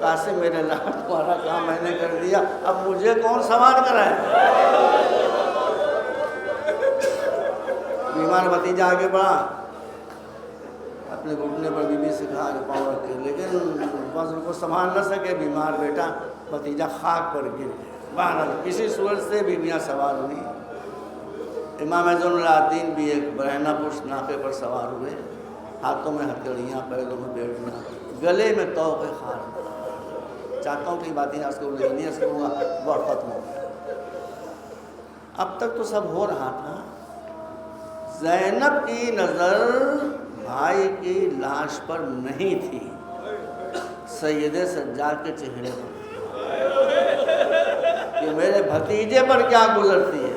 قاسم میرے لاڈ تمہارا کام میں نے کر دیا، اب مجھے کون سوار کرائے؟ بیمار بھتیجا آگے بڑھا، اپنے گھٹنے پر بی بی سے کہا کہ پاؤں رکھے، لیکن بس ان کو سنبھال نہ سکے، بیمار بیٹا بھتیجا خاک پر گر گیا۔ بہرحال کسی صورت سے بیویاں سوار ہوئی۔ امام زین العابدین بھی ایک برہنہ پشت ناقے پر سوار ہوئے، ہاتھوں میں ہتھکڑیاں، پیروں میں بیڑیاں، گلے میں طوق خار۔ چاہتا ہوں کہ باتیں آج کو نہیں عرض کروں گا، وقت ختم ہو گیا۔ اب تک تو سب ہو رہا تھا، زینب کی نظر بھائی کی لاش پر نہیں تھی، سید سجاد کے چہرے پر، کہ میرے بھتیجے پر کیا گزرتی ہے،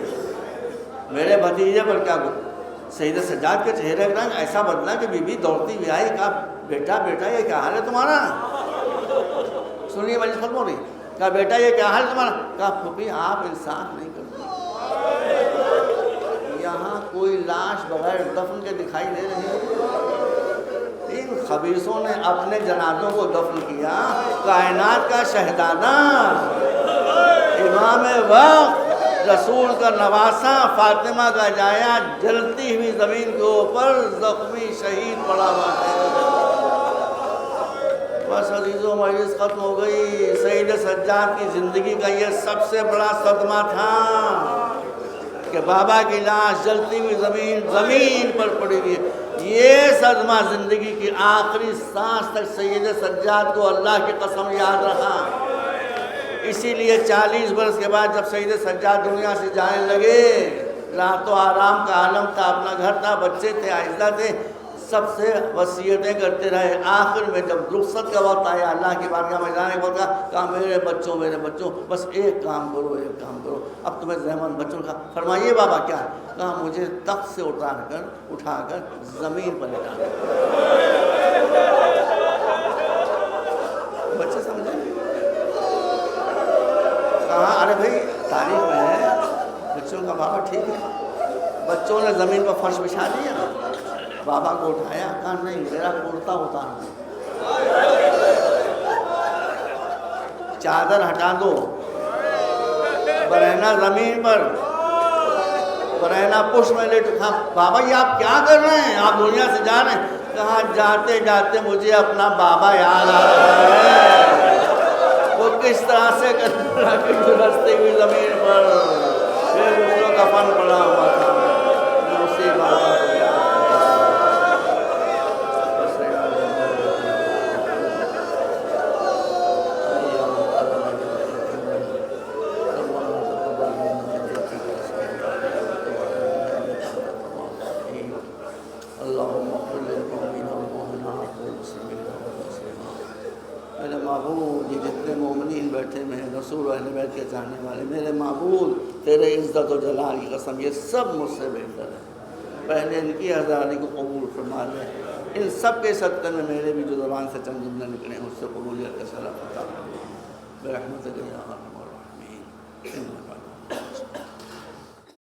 میرے بھتیجے پر کیا گزرتی۔ سید سجاد کے چہرے کا رنگ ایسا بدلا کہ بی بی دوڑتی ہوئی آئی، کہا بیٹا بیٹا یہ کیا حال ہے تمہارا؟ سنیے مجلس ختم ہو رہی، کہا بیٹا یہ کیا حال ہے تمہارا؟ کہا پھوپھی آپ انصاف نہیں کرتے، یہاں کوئی لاش بغیر دفن کے دکھائی دے رہی ہے، ان خبیثوں نے اپنے جنازوں کو دفن کیا۔ کائنات کا شہزادہ، امام وقت، رسول کا نواسا، فاطمہ کا جایا، جلتی ہوئی زمین کے اوپر زخمی شہید پڑا ہوا ہے۔ بس عزیزوں مجلس ختم ہو گئی۔ سید سجاد کی زندگی کا یہ سب سے بڑا صدمہ تھا کہ بابا کی لاش جلتی ہوئی زمین پر پڑی ہوئی ہے۔ یہ صدمہ زندگی کی آخری سانس تک سید سجاد کو اللہ کی قسم یاد رہا۔ اسی لیے 40 برس کے بعد جب سید سجاد دنیا سے جانے لگے، راحت و آرام کا عالم تھا، اپنا گھر تھا، بچے تھے، آہستہ تھے، سب سے وصیتیں کرتے رہے۔ آخر میں جب رخصت کا وقت آیا، اللہ کی بارگاہ میں جانے کا وقت، کہا میرے بچوں بس ایک کام کرو، اب تمہیں زحمت بچوں کا۔ فرمائیے بابا کیا؟ کہا مجھے تخت سے اٹھا کر زمین پر لٹا دو۔ بچے سمجھے؟ کہا ارے بھائی تاریخ میں ہے، بچوں کا بابا ٹھیک ہے۔ بچوں نے زمین پر فرش بچھا دیا، بابا کو اٹھایا، کہا نہیں میرا کرتا اتارنا، چادر ہٹا دو، برہنہ زمین پر، برہنہ پشت میں لیٹ۔ کہا بابا یہ آپ کیا کر رہے ہیں، آپ دنیا سے جا رہے ہیں؟ کہا جاتے جاتے مجھے اپنا بابا یاد آ رہا ہے، وہ کس طرح سے رستے ہوئی زمین پر پھر دوسروں کا فن پڑا ہوا تھا، میں اسی بابا کو یاد میرے معبود، یہ جتنے مومنین بیٹھے میں رسول و اہل بیت کے چاہنے والے، میرے معبود تیرے عزت و جلال کی قسم یہ سب مجھ سے بہتر ہے، پہلے ان کی ہزاری کو قبول فرما لے، ان سب کے صدقے میں میرے بھی جو زبان سے چند جملے نکلے ہیں اس سے قبولیت کا شرف عطا فرما، برحمتک یا ارحم الراحمین۔